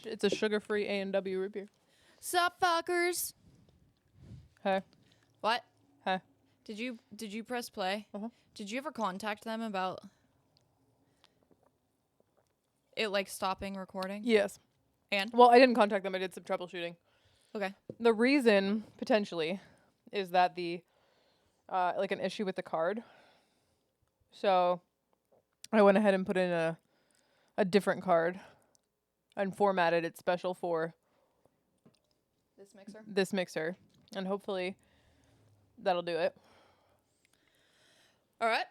It's a sugar-free A&W root beer. Sup, fuckers? Hey. What? Hey. Did you press play? Uh-huh. Did you ever contact them about it, like, stopping recording? Yes. And? Well, I didn't contact them. I did some troubleshooting. Okay. The reason, potentially, is that the, like an issue with the card. So, I went ahead and put in a different card and formatted it special for this mixer. And hopefully, that'll do it. All right.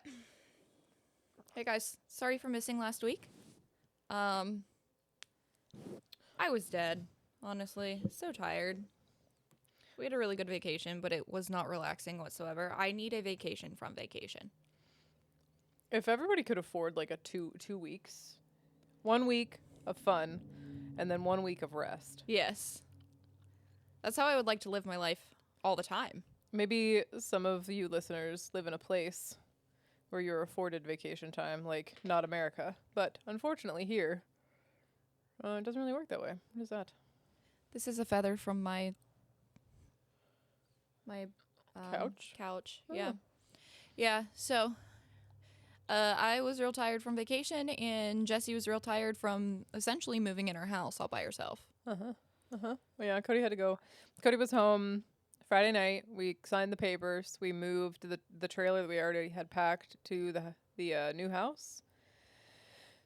Hey, guys. Sorry for missing last week. I was dead, honestly. So tired. We had a really good vacation, but it was not relaxing whatsoever. I need a vacation from vacation. If everybody could afford like a two weeks, 1 week of fun, and then 1 week of rest. Yes. That's how I would like to live my life all the time. Maybe some of you listeners live in a place where you're afforded vacation time, like not America. But unfortunately here, it doesn't really work that way. What is that? This is a feather from my Couch? Oh. Yeah. Yeah, so I was real tired from vacation, and Jessy was real tired from essentially moving in her house all by herself. Well, yeah, Cody had to go. Cody was home Friday night. We signed the papers. We moved the trailer that we already had packed to the new house.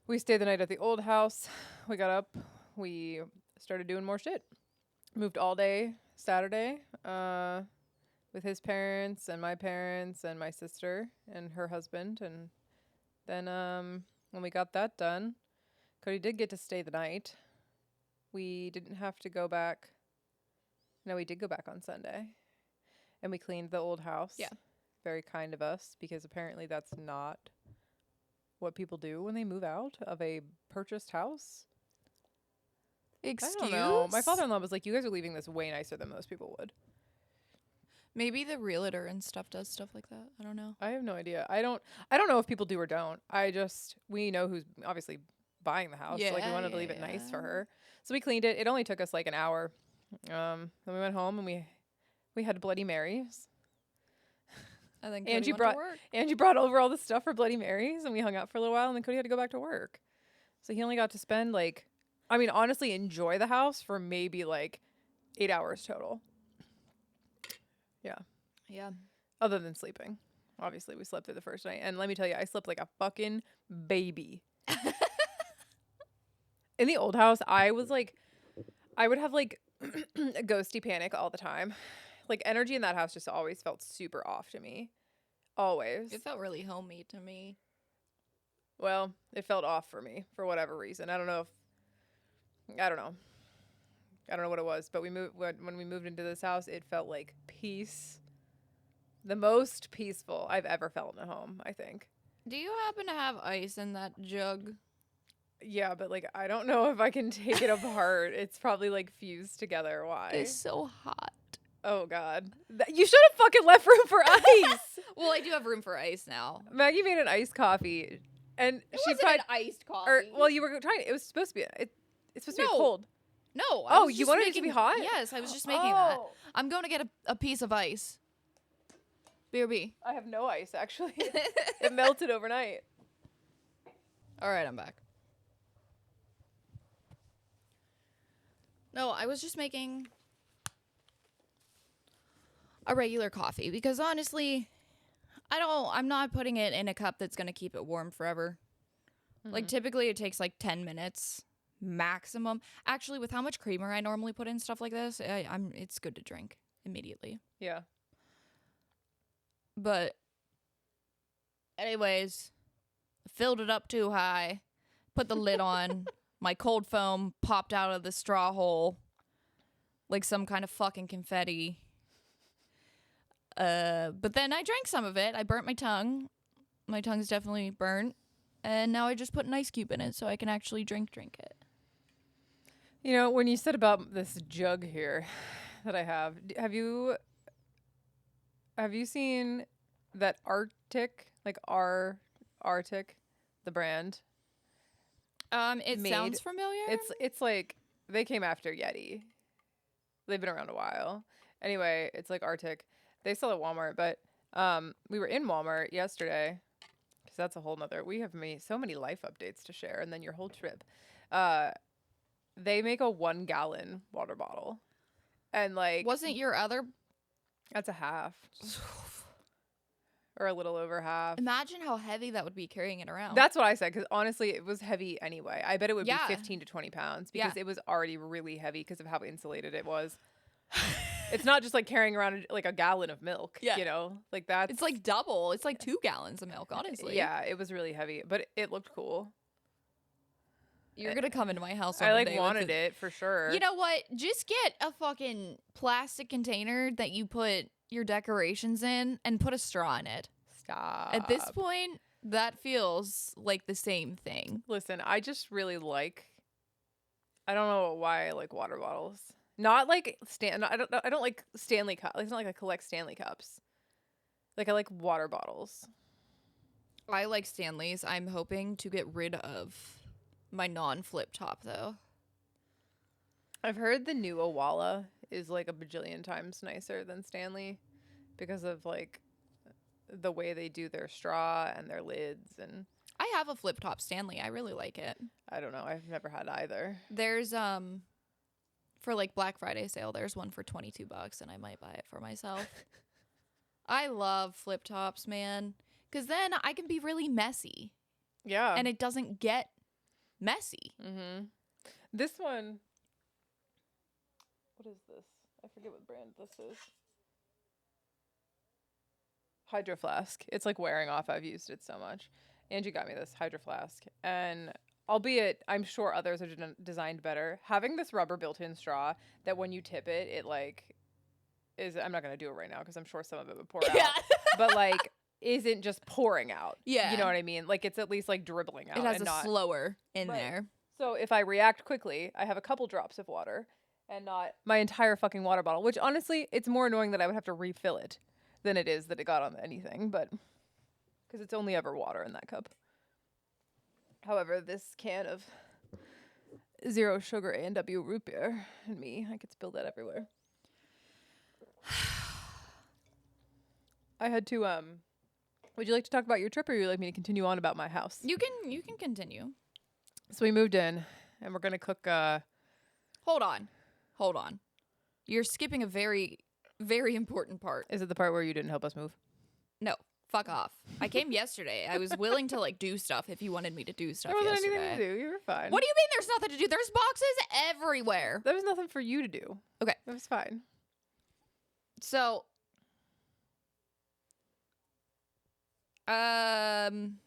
We stayed the night at the old house. We got up. We started doing more shit. Moved all day Saturday with his parents and my sister and her husband. And then when we got that done, Cody did get to stay the night. We didn't have to go back. No, we did go back on Sunday. And we cleaned the old house. Yeah. Very kind of us, because apparently that's not what people do when they move out of a purchased house. Excuse? I don't know. My father-in-law was like, you guys are leaving this way nicer than most people would. Maybe the realtor and stuff does stuff like that. I don't know. I have no idea. I don't know if people do or don't. We know who's obviously buying the house. Yeah, Like, we wanted to leave it nice for her. So we cleaned it. It only took us like an hour. Then we went home and we had Bloody Marys. I think Angie brought over all the stuff for Bloody Marys, and we hung out for a little while, and then Cody had to go back to work. So he only got to spend honestly, enjoy the house for maybe like 8 hours total. Yeah. Yeah. Other than sleeping. Obviously, we slept through the first night. And let me tell you, I slept like a fucking baby. In the old house, I would have like a ghosty panic all the time. Like, energy in that house just always felt super off to me. Always. It felt really homey to me. Well, it felt off for me for whatever reason. I don't know what it was, but when we moved into this house, it felt like peace. The most peaceful I've ever felt in a home, I think. Do you happen to have ice in that jug? Yeah, but like, I don't know if I can take it apart. It's probably like fused together. Why? It's so hot. Oh, God. You should have fucking left room for ice. Well, I do have room for ice now. Maggie made an iced coffee. And She tried an iced coffee. You were trying. It was supposed to be. It's supposed to be cold. No. You wanted it to be hot? Yes, I was just making that. I'm going to get a piece of ice. BRB. I have no ice, actually. It melted overnight. All right, I'm back. No, I was just making a regular coffee because honestly, I'm not putting it in a cup that's going to keep it warm forever. Mm-hmm. Like, typically it takes like 10 minutes maximum. Actually, with how much creamer I normally put in stuff like this, it's good to drink immediately. Yeah. But anyways, filled it up too high, put the lid on, my cold foam popped out of the straw hole like some kind of fucking confetti. But then I drank some of it. I burnt my tongue. My tongue's definitely burnt. And now I just put an ice cube in it so I can actually drink it. You know, when you said about this jug here that I have you seen that Arctic, like Arctic, the brand? It sounds familiar. It's like they came after Yeti. They've been around a while. Anyway, it's like Arctic. They sell at Walmart, but we were in Walmart yesterday because that's a whole nother. We have so many life updates to share, and then your whole trip. They make a 1-gallon water bottle, and like Wasn't your other? that's a half or a little over half. Imagine how heavy that would be carrying it around. That's what I said because honestly, it was heavy anyway. I bet it would Yeah. be 15 to 20 pounds because it was already really heavy because of how insulated it was. It's not just like carrying around like a gallon of milk, you know? Like that's It's like double. It's like 2 gallons of milk, honestly. Yeah, it was really heavy, but it looked cool. You're gonna come into my house. I like wanted it for sure. You know what? Just get a fucking plastic container that you put your decorations in and put a straw in it. Stop. At this point, that feels like the same thing. Listen, I just really like. I don't know why I like water bottles. Not like I don't like Stanley cups. It's not like I collect Stanley cups. Like I like water bottles. I like Stanleys. I'm hoping to get rid of my non-flip top though. I've heard the new Owala is like a bajillion times nicer than Stanley because of like the way they do their straw and their lids. And I have a flip top Stanley. I really like it. I don't know. I've never had either. There's for like Black Friday sale, there's one for $22 and I might buy it for myself. I love flip tops, man, because then I can be really messy. Yeah. And it doesn't get messy. Mm-hmm. This one, what is this? I forget what brand this is. Hydro Flask. It's like wearing off. I've used it so much. Angie got me this Hydro Flask, and albeit I'm sure others are designed better, having this rubber built-in straw that when you tip it, it like is. I'm not gonna do it right now because I'm sure some of it would pour out. But like isn't just pouring out. Yeah. You know what I mean? Like it's at least like dribbling out. It has and a not, slower in there. So if I react quickly, I have a couple drops of water and not my entire fucking water bottle, which honestly, it's more annoying that I would have to refill it than it is that it got on anything, but because it's only ever water in that cup. However, this can of 0 sugar A&W root beer and me, I could spill that everywhere. I had to would you like to talk about your trip or would you like me to continue on about my house? You can continue. So we moved in and we're going to cook Hold on. You're skipping a very very important part. Is it the part where you didn't help us move? No. Fuck off. I came yesterday. I was willing to like do stuff if you wanted me to do stuff There wasn't yesterday. anything to do. You were fine. What do you mean there's nothing to do? There's boxes everywhere. There was nothing for you to do. Okay. It was fine. So I'm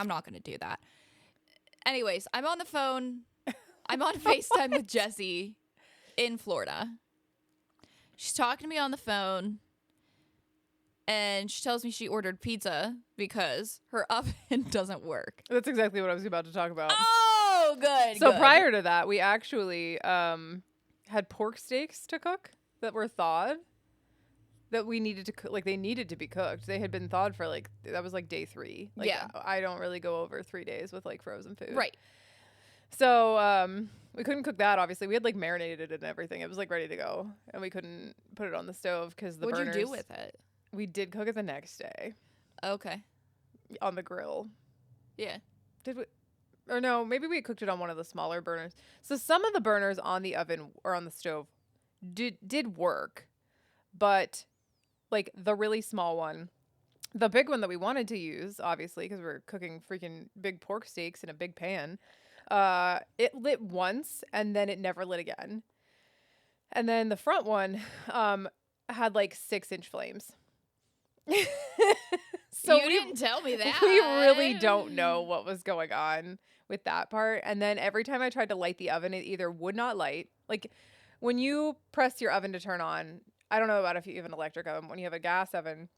not going to do that. Anyways, I'm on the phone. I'm on FaceTime with Jessy in Florida. She's talking to me on the phone, and she tells me she ordered pizza because her oven doesn't work. That's exactly what I was about to talk about. Oh, good. So good. prior to that, we actually had pork steaks to cook that were thawed that we needed to cook. Like, they needed to be cooked. They had been thawed for, like, that was, like, day 3. Like, yeah. I don't really go over 3 days with, like, frozen food. Right. So we couldn't cook that, obviously. We had, like, marinated it and everything. It was, like, ready to go. And we couldn't put it on the stove because the burners. What'd you do with it? We did cook it the next day. Okay. On the grill. Yeah. Did we? Or no, maybe we cooked it on one of the smaller burners. So some of the burners on the oven or on the stove did work, but like the really small one, the big one that we wanted to use, obviously, because we're cooking freaking big pork steaks in a big pan, it lit once and then it never lit again. And then the front one had like 6-inch flames. So you didn't tell me that. We really don't know what was going on with that part. And then every time I tried to light the oven, it either would not light. Like when you press your oven to turn on, I don't know about if you have an electric oven. When you have a gas oven,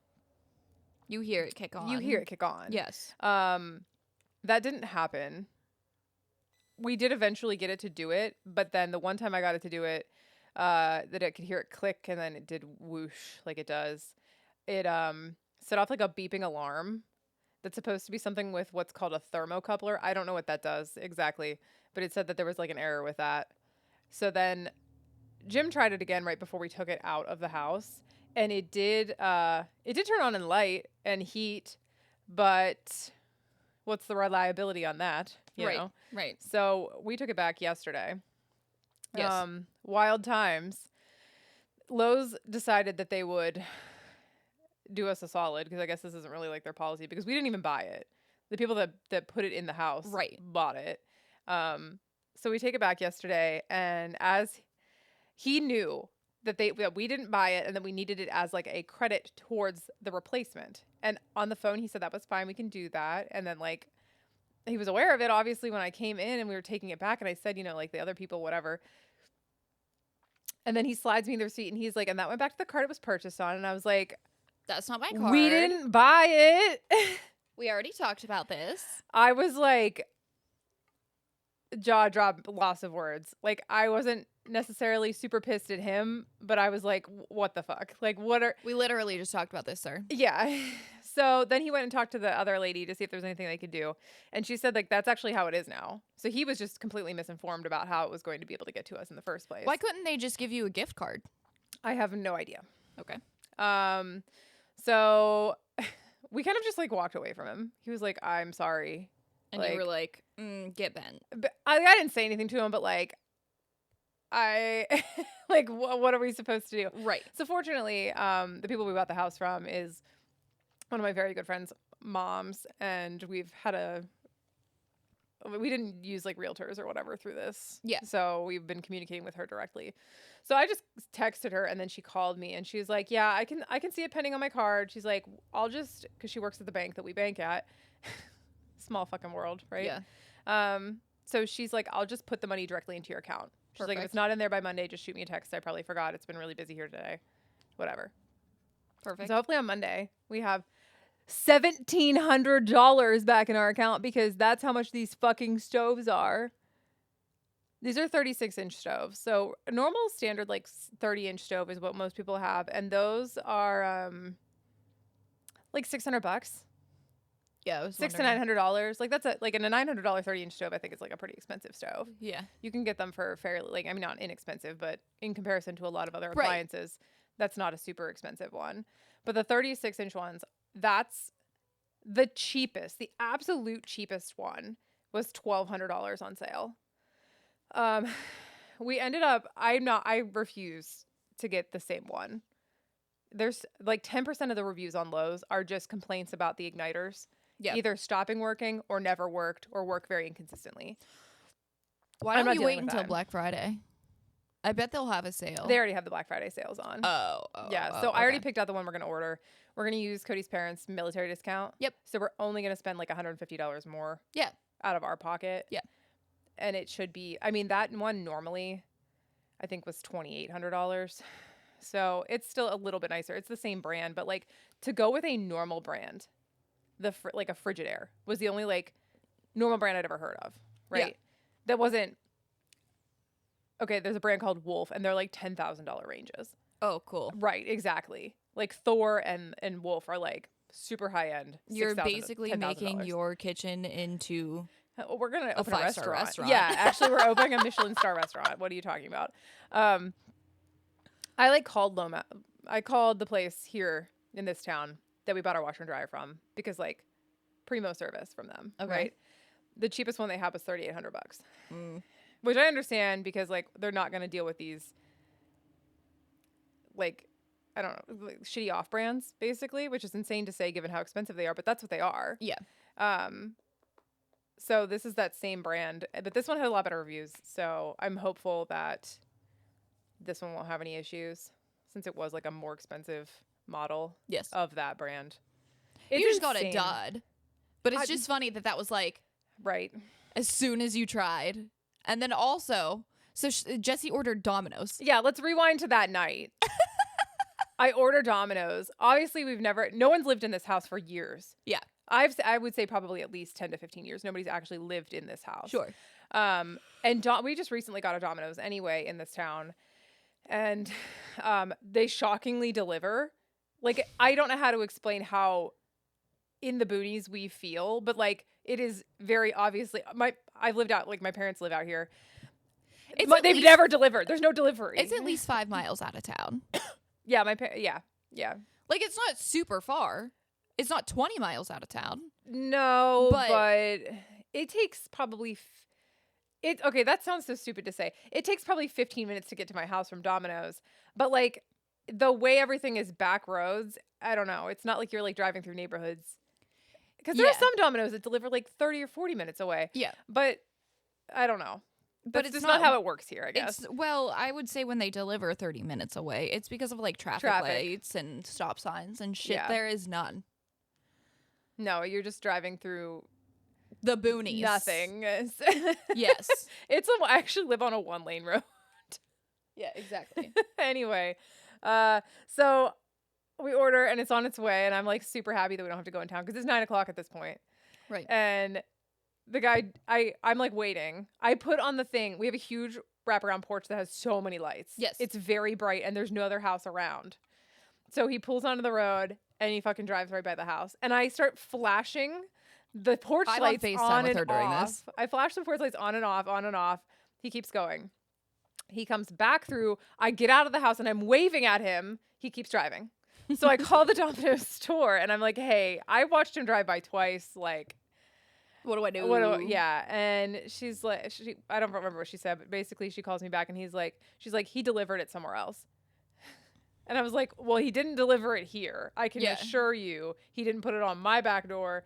You hear it kick on. you hear it kick on. Yes. That didn't happen. We did eventually get it to do it, but then the one time I got it to do it, that I could hear it click and then it did whoosh like it does. It set off like a beeping alarm that's supposed to be something with what's called a thermocoupler. I don't know what that does exactly, but it said that there was like an error with that. So then Jim tried it again right before we took it out of the house, and it did turn on and light and heat, but what's the reliability on that? You know? Right. So we took it back yesterday. Yes. Wild times. Lowe's decided that they would do us a solid, because I guess this isn't really like their policy, because we didn't even buy it. The people that put it in the house bought it. So we take it back yesterday, and as he knew that we didn't buy it and that we needed it as like a credit towards the replacement. And on the phone he said that was fine, we can do that. And then like he was aware of it obviously when I came in and we were taking it back, and I said, you know, like the other people, whatever. And then he slides me the receipt and he's like, and that went back to the card it was purchased on. And I was like, that's not my card. We didn't buy it. We already talked about this. I was like, jaw drop, loss of words. Like, I wasn't necessarily super pissed at him, but I was like, what the fuck? Like, we literally just talked about this, sir. Yeah. So then he went and talked to the other lady to see if there's anything they could do. And she said, like, that's actually how it is now. So he was just completely misinformed about how it was going to be able to get to us in the first place. Why couldn't they just give you a gift card? I have no idea. Okay. So we kind of just like walked away from him. He was like, I'm sorry. And you were like, get bent. But I didn't say anything to him, but like, like, what are we supposed to do? Right. So fortunately, the people we bought the house from is one of my very good friends' moms, and we didn't use like realtors or whatever through this. Yeah. So we've been communicating with her directly. So I just texted her, and then she called me, and she was like, yeah, I can see it pending on my card. She's like, because she works at the bank that we bank at. Small fucking world, right? Yeah. So she's like, I'll just put the money directly into your account. She's like, if it's not in there by Monday, just shoot me a text. I probably forgot. It's been really busy here today. Whatever. Perfect. So hopefully on Monday we have $1,700 back in our account, because that's how much these fucking stoves are. These are 36-inch stoves. So a normal standard like 30-inch stove is what most people have, and those are like $600. Yeah, it was $600 to $900. Like that's like in a $900 30-inch stove, I think it's like a pretty expensive stove. Yeah. You can get them for fairly, like, I mean, not inexpensive, but in comparison to a lot of other appliances, that's not a super expensive one. But the 36-inch ones, that's the cheapest. The absolute cheapest one was $1,200 on sale. We ended up, I refuse to get the same one. There's like 10% of the reviews on Lowe's are just complaints about the igniters. Yeah. Either stopping working or never worked or work very inconsistently. Why don't you wait until Black Friday? I bet they'll have a sale. They already have the Black Friday sales on. Yeah. So I already picked out the one we're going to order. We're going to use Cody's parents' military discount. Yep. So we're only going to spend like $150 more. Yeah. Out of our pocket. Yeah. And it should be, I mean, that one normally I think was $2,800. So it's still a little bit nicer. It's the same brand, but like to go with a normal brand, like a Frigidaire was the only like normal brand I'd ever heard of, right? Yeah. That wasn't, okay, there's a brand called Wolf, and they're like $10,000 ranges. Oh, cool. Right, exactly. Like Thor and Wolf are like super high end. You're basically making your kitchen into we're going to open a restaurant. Yeah, actually we're opening a Michelin star restaurant. What are you talking about? I like called Loma. I called the place here in this town that we bought our washer and dryer from, because like primo service from them. Okay. Right. The cheapest one they have was $3,800, which I understand, because like they're not going to deal with these like, I don't know, like, shitty off brands basically, which is insane to say given how expensive they are, but that's what they are. Yeah. So this is that same brand, but this one had a lot better reviews. So I'm hopeful that this one won't have any issues, since it was like a more expensive model of that brand. You just got it done. But it's just funny that was like right as soon as you tried. And then also, so Jessy ordered Domino's. Yeah, let's rewind to that night. I ordered Domino's. Obviously, no one's lived in this house for years. Yeah. I would say probably at least 10 to 15 years. Nobody's actually lived in this house. Sure. And we just recently got a Domino's anyway in this town. And they shockingly deliver. Like, I don't know how to explain how in the boonies we feel, but like it is very obviously I've lived out, like my parents live out here. They've never delivered. There's no delivery. It's at least 5 miles out of town. Yeah, yeah. Like, it's not super far. It's not 20 miles out of town. No, but it takes probably okay, that sounds so stupid to say. It takes probably 15 minutes to get to my house from Domino's, but like the way everything is back roads, I don't know. It's not like you're like driving through neighborhoods. Because there are some Domino's that deliver like 30 or 40 minutes away. Yeah. But I don't know. But it's not how it works here, I guess. Well, I would say when they deliver 30 minutes away, it's because of like traffic lights and stop signs and shit. Yeah. There is none. No, you're just driving through the boonies. Nothing. Yes. I actually live on a 1-lane road. Yeah, exactly. Anyway, so we order and it's on its way, and I'm like super happy that we don't have to go in town because it's 9:00 at this point. Right. And the guy, I'm like waiting. I put on the thing. We have a huge wraparound porch that has so many lights. Yes. It's very bright and there's no other house around. So he pulls onto the road and he fucking drives right by the house. And I start flashing the porch lights on and off. I flash the porch lights on and off, on and off. He keeps going. He comes back through. I get out of the house and I'm waving at him. He keeps driving. So I call the Domino's store and I'm like, hey, I watched him drive by twice. Like, what do I do? Yeah. And she's like, I don't remember what she said, but basically she calls me back and she's like, he delivered it somewhere else. And I was like, well, he didn't deliver it here. I can assure you he didn't put it on my back door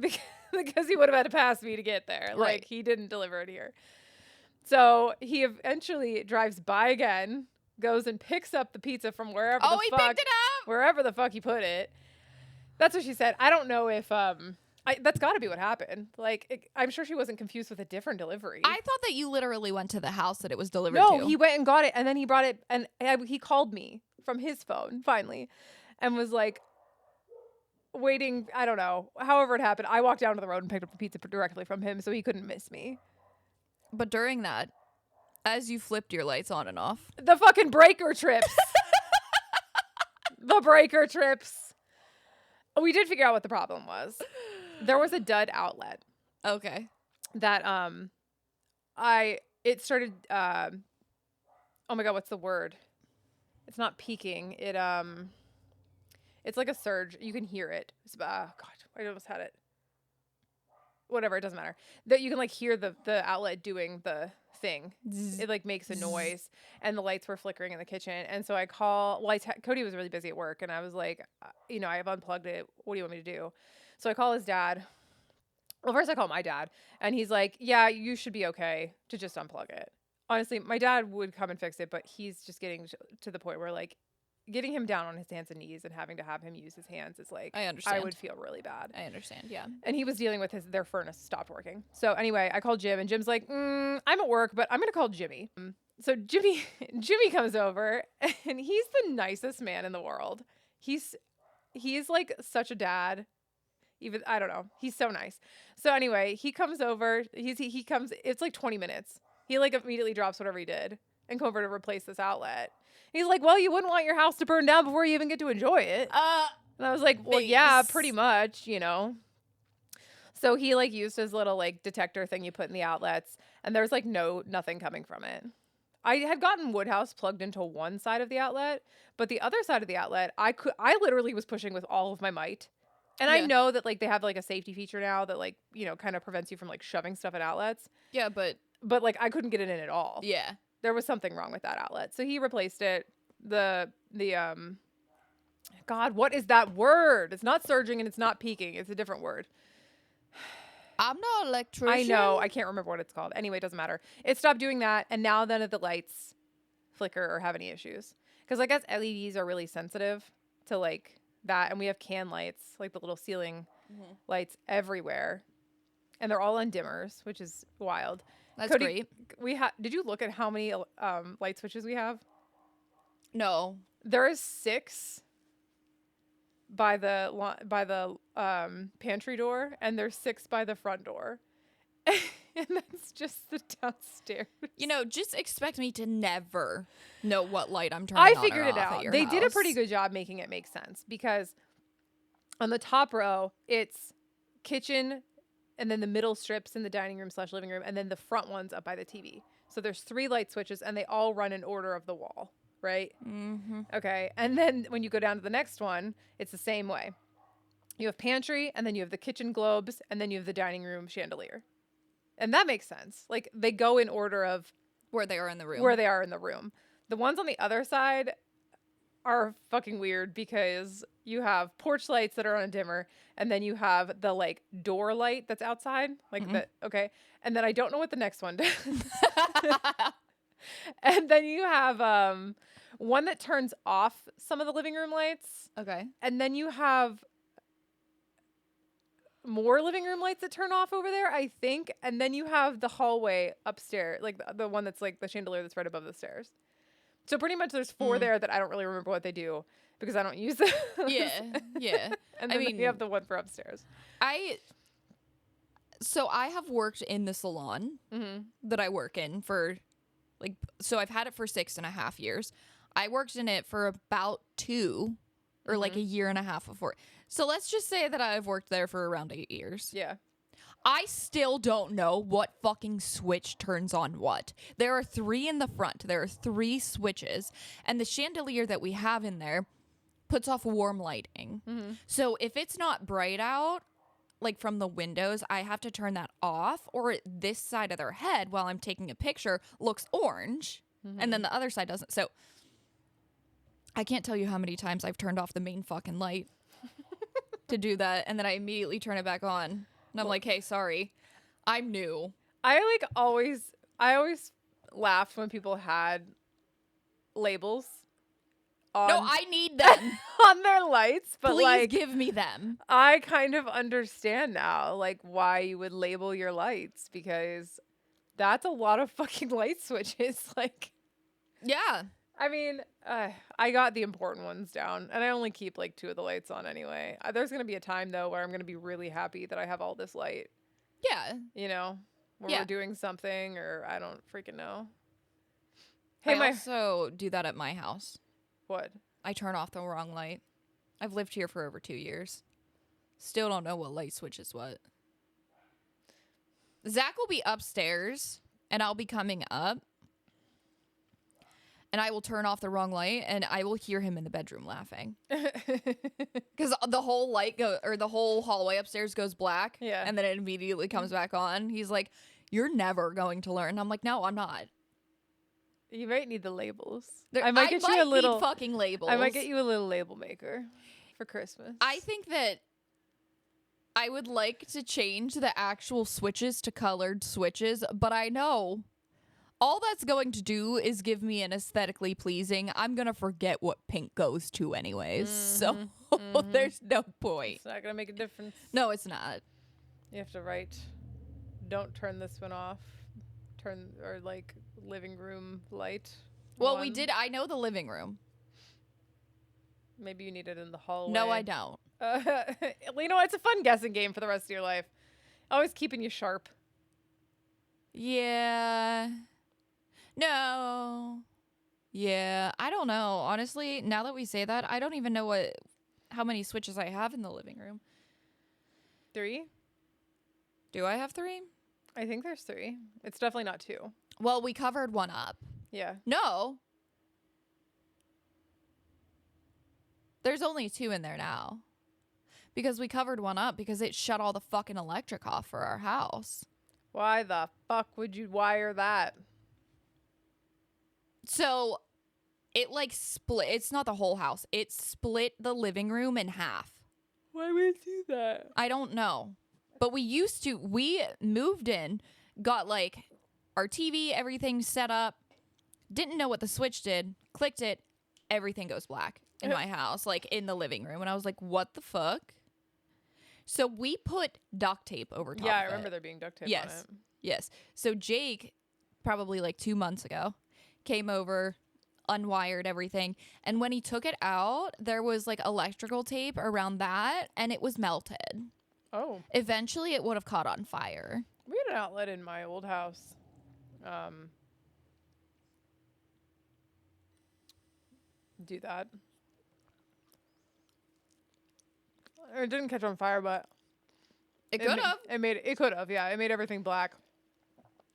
because he would have had to pass me to get there. Right. Like, he didn't deliver it here. So he eventually drives by again, goes and picks up the pizza from wherever the fuck picked it up! Wherever the fuck he put it. That's what she said. I don't know if that's got to be what happened. Like, I'm sure she wasn't confused with a different delivery. I thought that you literally went to the house that it was delivered to. No, he went and got it, and then he brought it, and he called me from his phone, finally, and was like, waiting, I don't know, however it happened. I walked down to the road and picked up the pizza directly from him, so he couldn't miss me. But during that, as you flipped your lights on and off. The fucking breaker trips. The breaker trips. We did figure out what the problem was. There was a dud outlet. Okay. That it started oh my god, what's the word? It's not peaking. It's like a surge. You can hear it. God, I almost had it. Whatever, it doesn't matter. That you can like hear the outlet doing the thing. It like makes a noise, and the lights were flickering in the kitchen. And so I Cody was really busy at work, and I was like, I have unplugged it. What do you want me to do? So I call his dad. Well, first I call my dad, and he's like, yeah, you should be okay to just unplug it. Honestly, my dad would come and fix it, but he's just getting to the point where like getting him down on his hands and knees and having to have him use his hands is like, I understand. I would feel really bad. I understand, yeah. And he was dealing with their furnace stopped working. So anyway, I called Jim, and Jim's like, I'm at work, but I'm going to call Jimmy. So Jimmy comes over, and he's the nicest man in the world. He's like such a dad. Even, I don't know. He's so nice. So anyway, he comes over. He comes, it's like 20 minutes. He like immediately drops whatever he did and come over to replace this outlet. He's like, well, you wouldn't want your house to burn down before you even get to enjoy it. And I was like, well, yeah, pretty much, So he like used his little like detector thing you put in the outlets, and there's like nothing coming from it. I had gotten Woodhouse plugged into one side of the outlet, but the other side of the outlet, I literally was pushing with all of my might. And I know that like they have like a safety feature now that like, kind of prevents you from like shoving stuff at outlets. Yeah, but like I couldn't get it in at all. Yeah. There was something wrong with that outlet. So he replaced it. God, what is that word? It's not surging and it's not peaking. It's a different word. I'm not an electrician. I know. I can't remember what it's called. Anyway, it doesn't matter. It stopped doing that. And now none of the lights flicker or have any issues. Because I guess LEDs are really sensitive to like that. And we have can lights, like the little ceiling lights everywhere. And they're all on dimmers, which is wild. That's Cody, great. Did you look at how many light switches we have? No. There is 6 by the pantry door, and there's 6 by the front door. And that's just the downstairs. Just expect me to never know what light I'm turning on. I figured it out. They did a pretty good job making it make sense, because On the top row, it's kitchen, and then the middle strips in the dining room / living room, and then the front one's up by the TV. So there's 3 light switches, and they all run in order of the wall, right? Mm-hmm. Okay. And then when you go down to the next one, it's the same way. You have pantry, and then you have the kitchen globes, and then you have the dining room chandelier. And that makes sense. Like, they go in order of Where they are in the room. where they are in the room. The ones on the other side are fucking weird because you have porch lights that are on a dimmer, and then you have the like door light that's outside, like okay, and then I don't know what the next one does. And then you have one that turns off some of the living room lights, Okay. and then you have more living room lights that turn off over there, I think, and then you have the hallway upstairs, like the one that's like the chandelier that's right above the stairs. So pretty much there's 4 there that I don't really remember what they do because I don't use them. Yeah. Yeah. And then you have the one for upstairs. So I have worked in the salon that I work in for so I've had it for 6.5 years. I worked in it for about 2 or like a year and a half before. So let's just say that I've worked there for around 8 years. Yeah. I still don't know what fucking switch turns on what. There are 3 in the front. There are 3 switches. And the chandelier that we have in there puts off warm lighting. So if it's not bright out, like from the windows, I have to turn that off, or this side of their head while I'm taking a picture looks orange, and then the other side doesn't. So I can't tell you how many times I've turned off the main fucking light to do that, and then I immediately turn it back on. And I'm like, hey, sorry, I'm new. I always laughed when people had labels on, No, I need them. on their lights, but Please like give me them. I kind of understand now like why you would label your lights, because that's a lot of fucking light switches. Like, Yeah. I mean, I got the important ones down, and I only keep like 2 of the lights on anyway. There's going to be a time, though, where I'm going to be really happy that I have all this light, Yeah. you know, when Yeah. we're doing something, or I don't freaking know. Hey, I also do that at my house. What? I turn off the wrong light. I've lived here for over 2 years. Still don't know what light switch is what. Zach will be upstairs, and I'll be coming up. And I will turn off the wrong light, and I will hear him in the bedroom laughing. Because the whole the whole hallway upstairs goes black. Yeah. And then it immediately comes back on. He's like, "You're never going to learn." I'm like, "No, I'm not." You might need the labels. I might get you a little fucking labels. I might get you a little label maker for Christmas. I think that I would like to change the actual switches to colored switches, but I know all that's going to do is give me an aesthetically pleasing. I'm going to forget what pink goes to anyways. So there's no point. It's not going to make a difference. No, it's not. You have to write, don't turn this one off. Or like living room light. Well, we did. I know the living room. Maybe you need it in the hallway. No, I don't. You know, it's a fun guessing game for the rest of your life. Always keeping you sharp. Yeah. No. Yeah. I don't know. Honestly, now that we say that, I don't even know how many switches I have in the living room. 3? Do I have 3? I think there's 3. It's definitely not 2. Well, we covered one up. Yeah. No. There's only 2 in there now. Because we covered one up because it shut all the fucking electric off for our house. Why the fuck would you wire that? So it like split. It's not the whole house. It split the living room in half. Why would it do that? I don't know. But we moved in, got like our TV, everything set up, didn't know what the switch did, clicked it, everything goes black in my house, like in the living room. And I was like, what the fuck? So we put duct tape over top of it. Yeah, I remember there being duct tape on it. Yes. So Jake, probably like 2 months ago, came over, unwired everything. And when he took it out, there was like electrical tape around that, and it was melted. Oh. Eventually, it would have caught on fire. We had an outlet in my old house. Do that. It didn't catch on fire, but It could have. It could have, yeah. It made everything black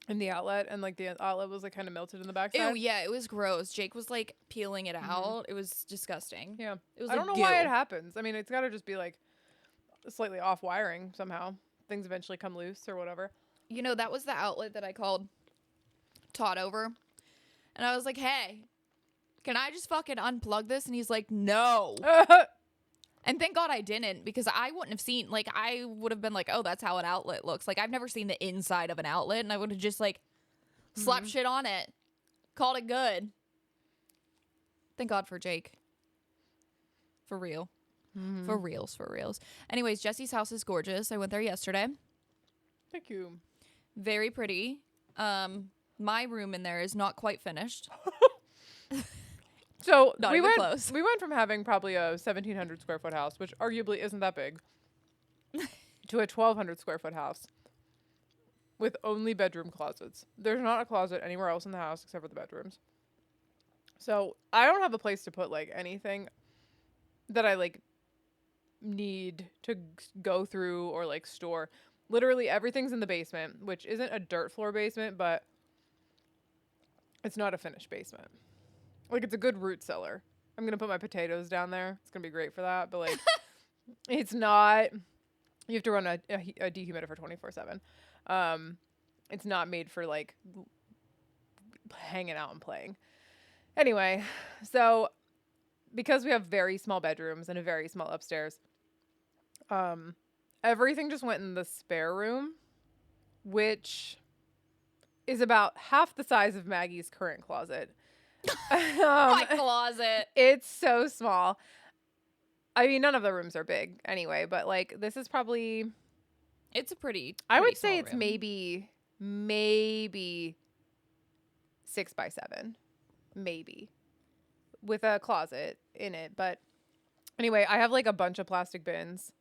in the outlet, and like the outlet was like kind of melted in the backside. Ew, yeah, it was gross. Jake was like peeling it out. It was disgusting. Yeah. It was I like don't know why it happens. I mean, it's got to just be like slightly off wiring somehow. Things eventually come loose or whatever. You know, that was the outlet that I called Todd over. And I was like, hey, can I just fucking unplug this? And he's like, no. And thank God I didn't, because I wouldn't have seen, like, I would have been like, oh, that's how an outlet looks. Like, I've never seen the inside of an outlet, and I would have just, like, slapped shit on it. Called it good. Thank God for Jake. For real. For reals, for reals. Anyways, Jesse's house is gorgeous. I went there yesterday. Thank you. Very pretty. My room in there is not quite finished. So Not we even went close. we went from having probably a 1,700 square foot house, which arguably isn't that big, to a 1,200 square foot house with only bedroom closets. There's not a closet anywhere else in the house except for the bedrooms. So I don't have a place to put like anything that I like need to go through or like store. Literally everything's in the basement, which isn't a dirt floor basement, but it's not a finished basement. Like, it's a good root cellar. I'm going to put my potatoes down there. It's going to be great for that. But, like, it's not... You have to run a dehumidifier 24/7. It's not made for, like, hanging out and playing. Anyway, so because we have very small bedrooms and a very small upstairs, everything just went in the spare room, which is about half the size of Maggie's current closet. My closet. It's so small. I mean, none of the rooms are big anyway, but like this is probably. It's a pretty. I would say small it's room. maybe 6 by 7, maybe, with a closet in it. But anyway, I have like a bunch of plastic bins,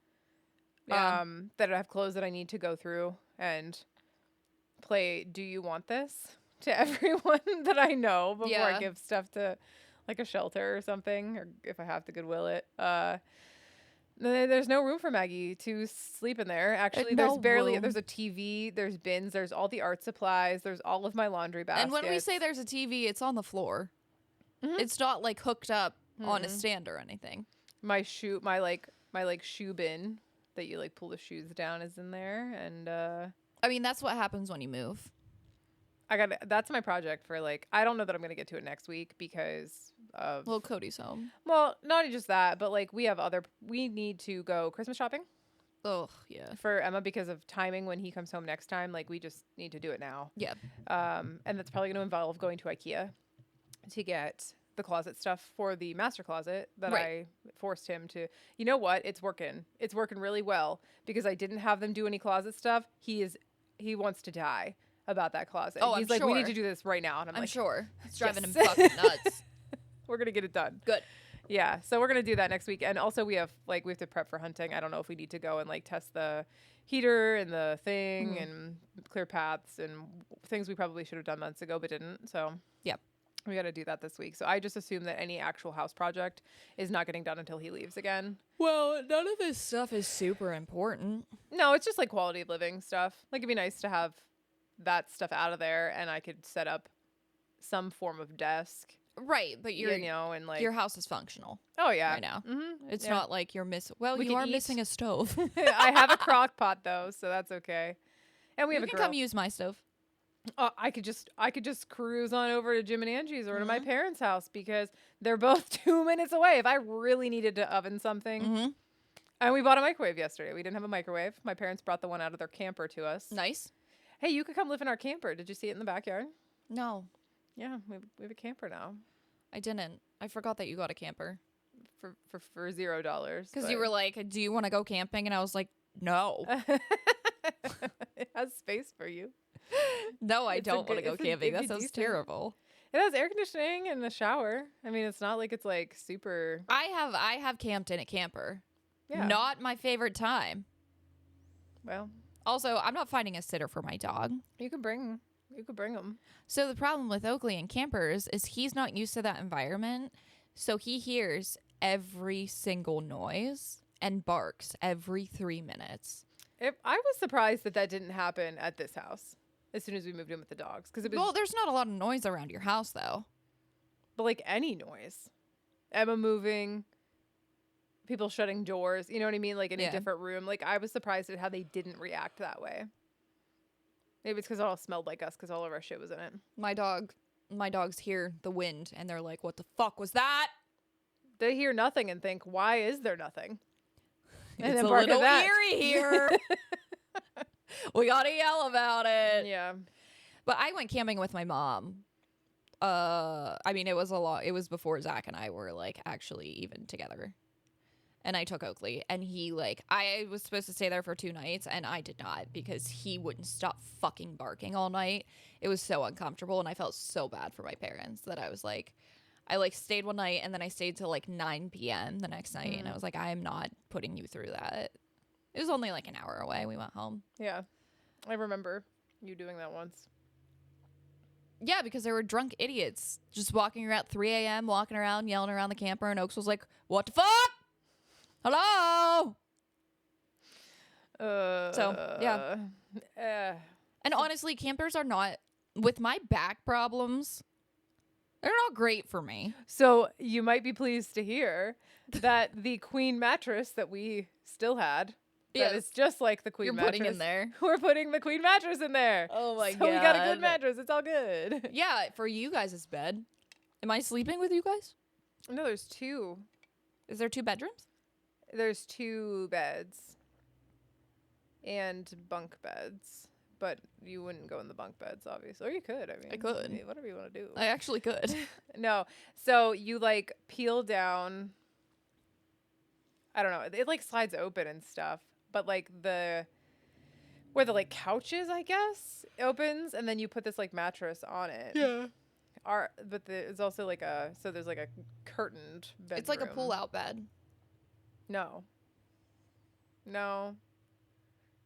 Yeah. that have clothes that I need to go through and play. Do you want this? To everyone that I know before I Yeah. give stuff to like a shelter or something, or if I have to Goodwill it. There's no room for Maggie to sleep in there. Actually, there's no barely, room. there's a TV, there's bins, there's all the art supplies, there's all of my laundry baskets. And when we say there's a TV, it's on the floor. Mhm. It's not like hooked up on a stand or anything. my shoe bin that you like pull the shoes down is in there. And, I mean, that's what happens when you move. that's my project for like, I don't know that I'm going to get to it next week because of, Well, Cody's home. well, not just that, but like we need to go Christmas shopping Oh, yeah. for Emma because of timing when he comes home next time. Like we just need to do it now. Yeah. And that's probably going to involve going to IKEA to get the closet stuff for the master closet that Right. I forced him to. You know what? It's working. It's working really well because I didn't have them do any closet stuff. He wants to die about that closet. Oh, He's I'm like, we need sure. to do this right now. And I'm I'm like, sure. It's driving him yes. fucking nuts. we're going to get it done. Good. Yeah. So we're going to do that next week. And also we have to prep for hunting. I don't know if we need to go and like test the heater and the thing and clear paths and things we probably should have done months ago, but didn't. So Yep. we got to do that this week. So I just assume that any actual house project is not getting done until he leaves again. Well, none of this stuff is super important. No, it's just like quality of living stuff. Like it'd be nice to have that stuff out of there and I could set up some form of desk, Right, but and like, your house is functional oh yeah. right now. Mm-hmm. It's not like you're missing. Well, We you can are eat. missing a stove. I have a crock pot though, so that's okay. And we You have a can grill. come use my stove. I could just cruise on over to Jim and Angie's or to my Mhm. parents' house because they're both 2 minutes away. If I really needed to oven something, Mm-hmm. and we bought a microwave yesterday. We didn't have a microwave. My parents brought the one out of their camper to us. Nice. Hey, you could come live in our camper. Did you see it in the backyard? No, Yeah, we have a camper now I didn't. I forgot that you got a camper for $0. because you were like, "Do you want to go camping?" And I was like, "No, it has space for you. no, I It's a don't want to good- go it's a- camping. it'd That be sounds decent. terrible." It has air conditioning and a shower. I mean, it's not like it's like super. I have camped in a camper. Yeah. Not my favorite time. Well, Also, I'm not finding a sitter for my dog. you could bring them. So the problem with Oakley and campers is he's not used to that environment. So he hears every single noise and barks every 3 minutes. I was surprised that didn't happen at this house as soon as we moved in with the dogs. Because Well, there's not a lot of noise around your house, though. But like any noise. Emma moving, people shutting doors, you know what I mean? Like in a different room. Like I was surprised at how they didn't react that way. Maybe it's because it all smelled like us because all of our shit was in it. My dogs hear the wind and they're like, what the fuck was that? They hear nothing and think, why is there nothing? And it's then a bark little at that. eerie here. We gotta yell about it. Yeah. But I went camping with my mom. I mean, it was before Zach and I were like actually even together. And I took Oakley, and he I was supposed to stay there for 2 nights, and I did not because he wouldn't stop fucking barking all night. It was so uncomfortable, and I felt so bad for my parents that I was like, I stayed one night, and then I stayed till 9 p.m. the next night, and I was like, I am not putting you through that. It was only an hour away. We went home. Yeah. I remember you doing that once. Yeah, because there were drunk idiots just walking around at 3 a.m., walking around, yelling around the camper, and Oaks was like, what the fuck? Hello? So, yeah. And honestly, campers are not, with my back problems, they're not great for me. So you might be pleased to hear that the queen mattress that we still had, that is just like the queen mattress. You're putting in there. We're putting the queen mattress in there. Oh my God. God. So we got a good mattress. It's all good. Yeah, for you guys' bed. Am I sleeping with you guys? No, there's 2. Is there 2 bedrooms? There's 2 beds and bunk beds, but you wouldn't go in the bunk beds, obviously. Or you could. I could. mean, whatever you want to do. I actually could. No. So you peel down. I don't know. It slides open and stuff, but where the couches, I guess, opens, and then you put this mattress on it. Yeah. But it's also there's a curtained bedroom. It's like a pull-out bed. No.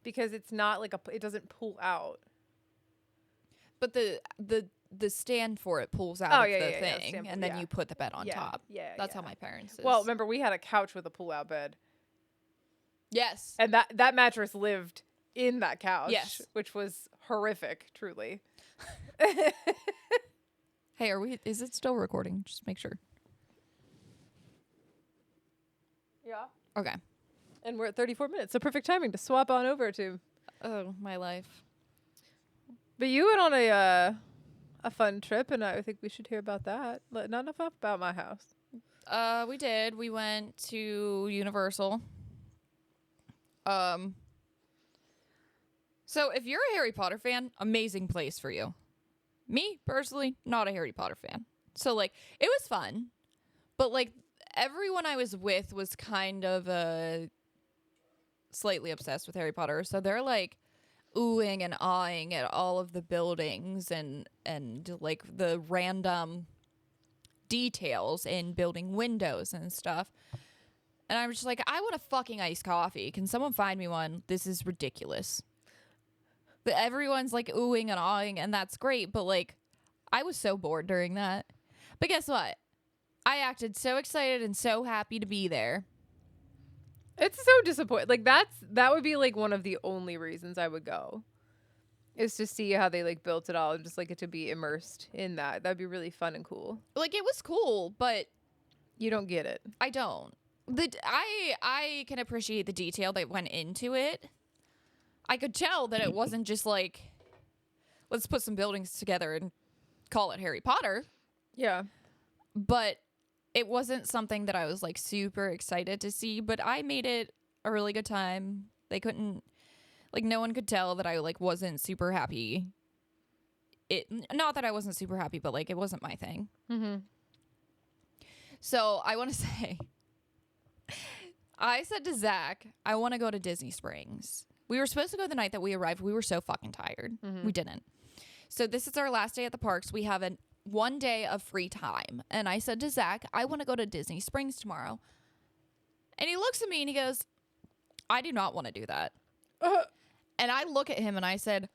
Because it's not it doesn't pull out. But the stand for it pulls out of the thing, and then you put the bed on top. Yeah, that's how my parents is. Well, remember we had a couch with a pull-out bed. Yes. And that mattress lived in that couch. Yes. Which was horrific, truly. Hey, is it still recording? Just make sure. Yeah. Okay. And we're at 34 minutes, so perfect timing to swap on over to. Oh, my life. But you went on a fun trip, and I think we should hear about that. Not enough about my house. We did. We went to Universal. So if you're a Harry Potter fan, amazing place for you. Me, personally, not a Harry Potter fan. So, it was fun. But, everyone I was with was kind of slightly obsessed with Harry Potter. So they're, oohing and awing at all of the buildings and the random details in building windows and stuff. And I'm just I want a fucking iced coffee. Can someone find me one? This is ridiculous. But everyone's oohing and awing, and that's great. But I was so bored during that. But guess what? I acted so excited and so happy to be there. It's so disappointing. That would be one of the only reasons I would go, is to see how they built it all and just get to be immersed in that. That'd be really fun and cool. It was cool, but you don't get it. I don't. I can appreciate the detail that went into it. I could tell that it wasn't just let's put some buildings together and call it Harry Potter. Yeah. But it wasn't something that I was super excited to see, but I made it a really good time. They couldn't, no one could tell that I wasn't super happy. Not that I wasn't super happy, but it wasn't my thing. Mm-hmm. So I want to say, I said to Zach, I want to go to Disney Springs. We were supposed to go the night that we arrived. We were so fucking tired. Mm-hmm. We didn't. So this is our last day at the parks. We have one day of free time. And I said to Zach, I want to go to Disney Springs tomorrow. And he looks at me and he goes, I do not want to do that. And I look at him and I said,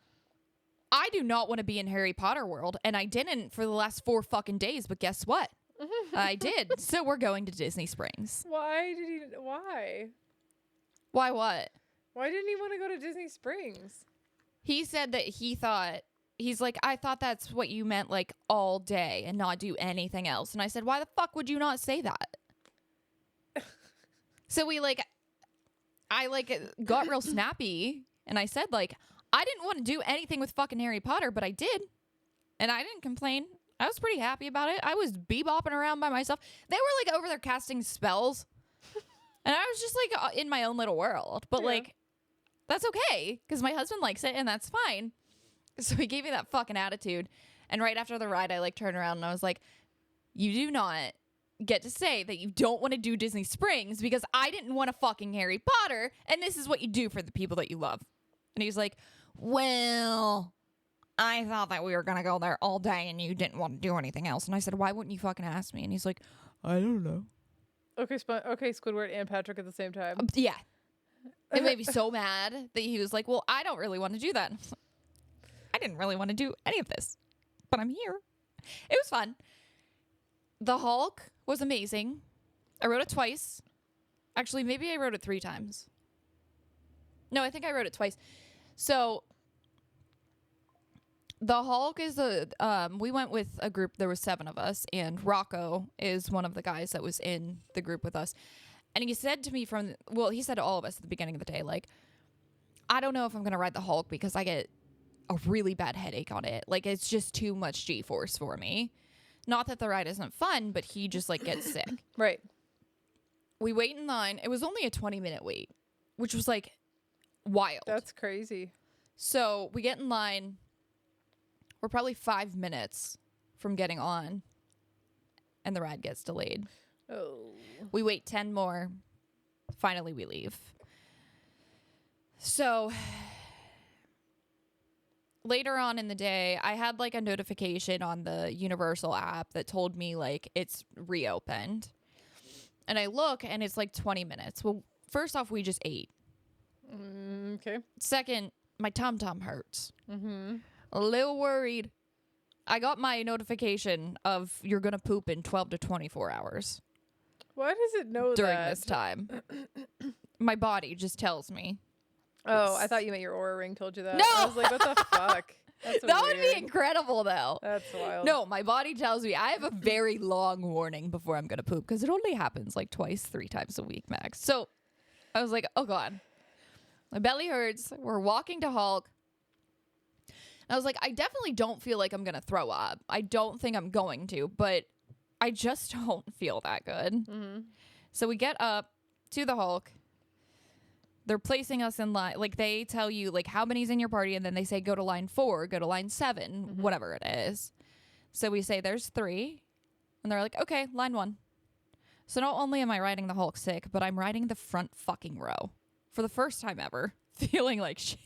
I do not want to be in Harry Potter world. And I didn't for the last 4 fucking days. But guess what? I did. So we're going to Disney Springs. Why? Why what? Why didn't he want to go to Disney Springs? He said that he's like, I thought that's what you meant, like, all day and not do anything else. And I said, why the fuck would you not say that? So I got real snappy and I said, like, I didn't want to do anything with fucking Harry Potter, but I did. And I didn't complain. I was pretty happy about it. I was bebopping around by myself. They were like over there casting spells. And I was just like in my own little world. But like, that's okay because my husband likes it and that's fine. So he gave me that fucking attitude. And right after the ride, I like turned around and I was like, you do not get to say that you don't want to do Disney Springs because I didn't want to fucking Harry Potter. And this is what you do for the people that you love. And he's like, well, I thought that we were going to go there all day and you didn't want to do anything else. And I said, why wouldn't you fucking ask me? And he's like, I don't know. Okay, Squidward and Patrick at the same time. Yeah. It made me so mad that he was like, well, I don't really want to do that. I didn't really want to do any of this, but I'm here. It was fun. The Hulk was amazing. I rode it twice. Actually, maybe I rode it 3 times. No, I think I rode it twice. So the Hulk is we went with a group. There was 7 of us, and Rocco is one of the guys that was in the group with us. And he said to me he said to all of us at the beginning of the day, like, I don't know if I'm going to ride the Hulk because I get a really bad headache on it. Like, it's just too much G-force for me. Not that the ride isn't fun, but he just, like, gets sick. Right. We wait in line. It was only a 20-minute wait, which was, like, wild. That's crazy. So we get in line. We're probably 5 minutes from getting on, and the ride gets delayed. Oh. We wait 10 more. Finally, we leave. So later on in the day, I had like a notification on the Universal app that told me like it's reopened. And I look and it's like 20 minutes. Well, first off, we just ate. Okay. Second, my tum-tum hurts. Mm-hmm. A little worried. I got my notification of you're going to poop in 12 to 24 hours. Why does it know during that? this time? My body just tells me. Oh, I thought you meant your Aura ring told you that. No! I was like, what the fuck? That's That would be weird. incredible, though. That's wild. No, my body tells me I have a very long warning before I'm going to poop because it only happens like 2-3 times a week max. So I was like, oh, God. My belly hurts. We're walking to Hulk. I was like, I definitely don't feel like I'm going to throw up. I don't think I'm going to, but I just don't feel that good. Mm-hmm. So we get up to the Hulk. They're placing us in line. Like, they tell you, like, how many's in your party, and then they say, go to line 4, go to line 7, whatever it is. So we say, there's 3. And they're like, okay, line 1. So not only am I riding the Hulk sick, but I'm riding the front fucking row for the first time ever, feeling like shit.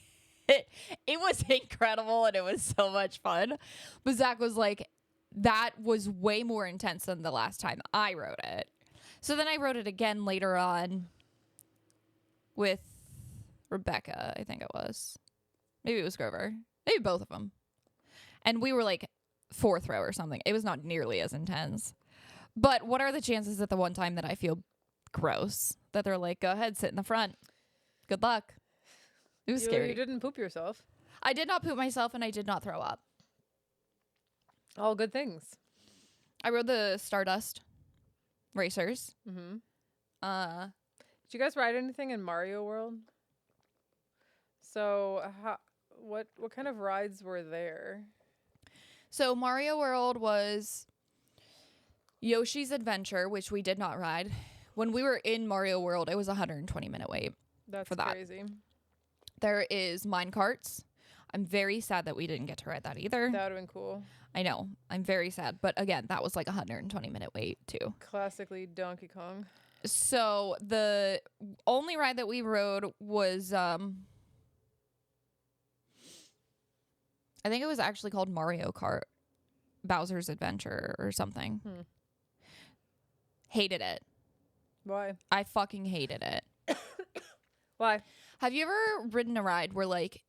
It was incredible, and it was so much fun. But Zach was like, that was way more intense than the last time I rode it. So then I rode it again later on with Rebecca, I think it was. Maybe it was Grover. Maybe both of them. And we were like 4th row or something. It was not nearly as intense. But what are the chances that the one time that I feel gross, that they're like, go ahead, sit in the front. Good luck. It was scary. You didn't poop yourself. I did not poop myself, and I did not throw up. All good things. I rode the Stardust Racers. Mm-hmm. Did you guys ride anything in Mario World? So, what kind of rides were there? So Mario World was Yoshi's Adventure, which we did not ride. When we were in Mario World, it was a 120-minute wait. That's for that. Crazy. There is mine carts. I'm very sad that we didn't get to ride that either. That would have been cool. I know. I'm very sad. But again, that was like a 120-minute wait too. Classically Donkey Kong. So the only ride that we rode was, I think it was actually called Mario Kart Bowser's Adventure or something. Hated it. Why? I fucking hated it. Why? Have you ever ridden a ride where like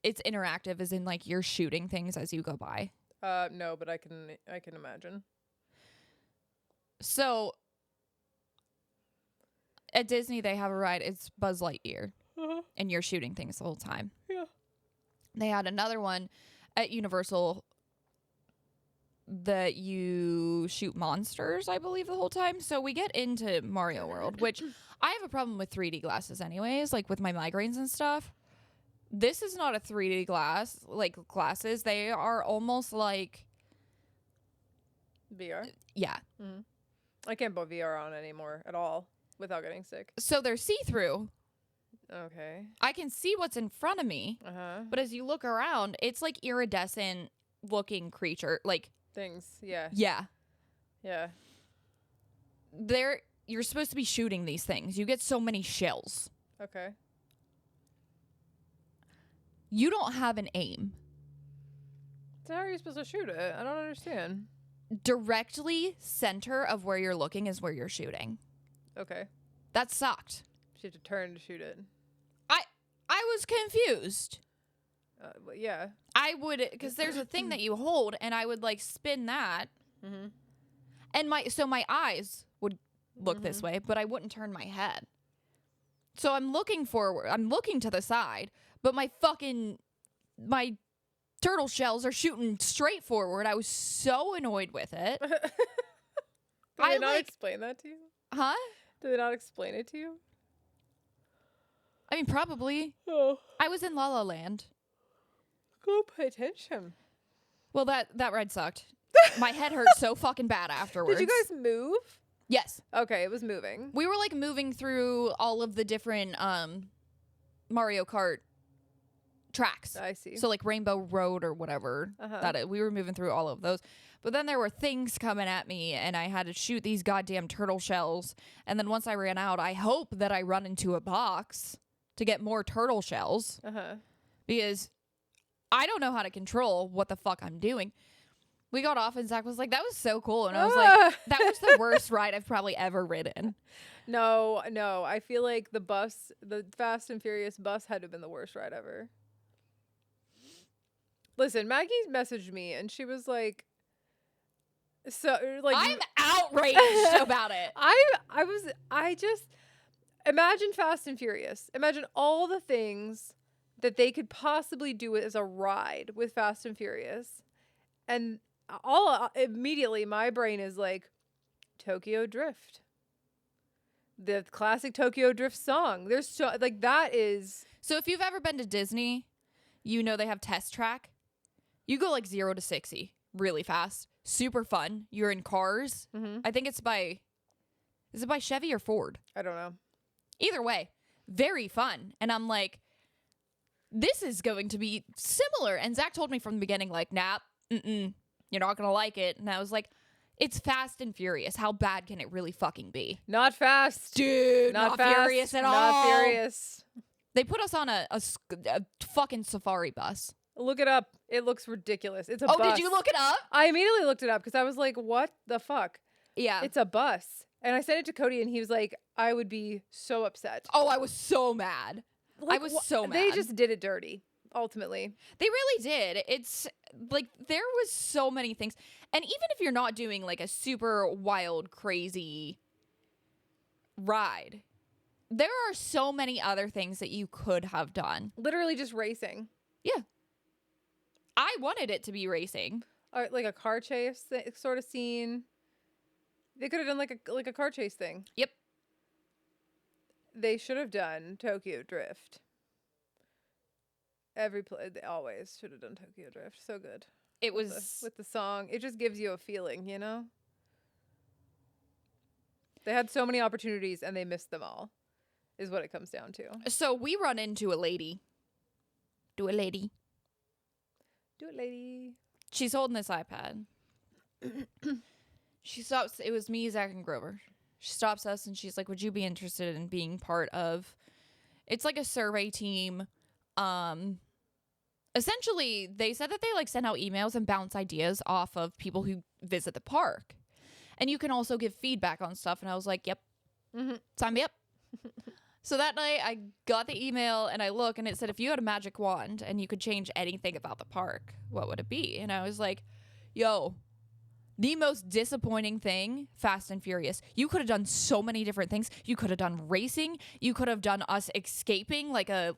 it's interactive, as in like you're shooting things as you go by? No, but I can imagine. So At Disney, they have a ride. It's Buzz Lightyear. Uh-huh. And you're shooting things the whole time. Yeah. They had another one at Universal that you shoot monsters, I believe, the whole time. So we get into Mario World, which I have a problem with 3D glasses anyways, like with my migraines and stuff. This is not a 3D glasses. They are almost like VR? Yeah. Mm-hmm. I can't put VR on anymore at all without getting sick. So they're see-through. Okay. I can see what's in front of me. Uh-huh. But as you look around, it's like iridescent looking creature. Like things. Yeah. Yeah. Yeah. You're supposed to be shooting these things. You get so many shells. Okay. You don't have an aim. So how are you supposed to shoot it? I don't understand. Directly center of where you're looking is where you're shooting. Okay. That sucked. You have to turn to shoot it. I was confused. Well, yeah. I would, because there's a thing that you hold, and I would like spin that, and my eyes would look this way, but I wouldn't turn my head. So I'm looking forward. I'm looking to the side, but my turtle shells are shooting straight forward. I was so annoyed with it. Did they not explain that to you? Huh? Did they not explain it to you? I mean, probably. Oh. I was in La La Land. Go pay attention. Well, that ride sucked. My head hurt so fucking bad afterwards. Did you guys move? Yes. Okay, it was moving. We were like moving through all of the different Mario Kart tracks. I see. So like Rainbow Road or whatever. We were moving through all of those. But then there were things coming at me, and I had to shoot these goddamn turtle shells. And then once I ran out, I hope that I run into a box to get more turtle shells. Because I don't know how to control what the fuck I'm doing. We got off, and Zach was like, that was so cool. And I was like, that was the worst ride I've probably ever ridden. No. I feel like the Fast and Furious bus had to have been the worst ride ever. Listen, Maggie messaged me, and she was like, I'm outraged about it. I just imagine Fast and Furious. Imagine all the things that they could possibly do as a ride with Fast and Furious. And immediately my brain is like Tokyo Drift. The classic Tokyo Drift song. There's so that is. So if you've ever been to Disney, you know they have Test Track. You go like 0 to 60 really fast. Super fun. You're in cars. I think is it by Chevy or Ford? I don't know. Either way, very fun. And I'm like, this is going to be similar. And Zach told me from the beginning, like, nah, you're not going to like it. And I was like, it's Fast and Furious. How bad can it really fucking be? Not fast. Dude, not fast, furious at all. Not furious. They put us on a fucking safari bus. Look it up. It looks ridiculous. It's a bus. Oh, did you look it up? I immediately looked it up because I was like, what the fuck? Yeah. It's a bus. And I sent it to Cody, and he was like, I would be so upset. Oh, I was so mad. I was so mad. They just did it dirty, ultimately. They really did. It's like there was so many things. And even if you're not doing like a super wild, crazy ride, there are so many other things that you could have done. Literally just racing. Yeah. I wanted it to be racing. Like a car chase sort of scene. They could have done like a car chase thing. Yep. They should have done Tokyo Drift. They always should have done Tokyo Drift. So good. It was with the song. It just gives you a feeling, you know? They had so many opportunities and they missed them all. Is what it comes down to. So we run into a lady. Do it, lady. She's holding this iPad. She stops. It was me, Zach, and Grover. She stops us and she's like, would you be interested in being part of, it's like a survey team. Essentially, they said that they like send out emails and bounce ideas off of people who visit the park. And you can also give feedback on stuff. And I was like, yep, sign me up. So that night I got the email and I look and it said, if you had a magic wand and you could change anything about the park, what would it be? And I was like, yo, The most disappointing thing, Fast and Furious. You could have done so many different things. You could have done racing. You could have done us escaping like a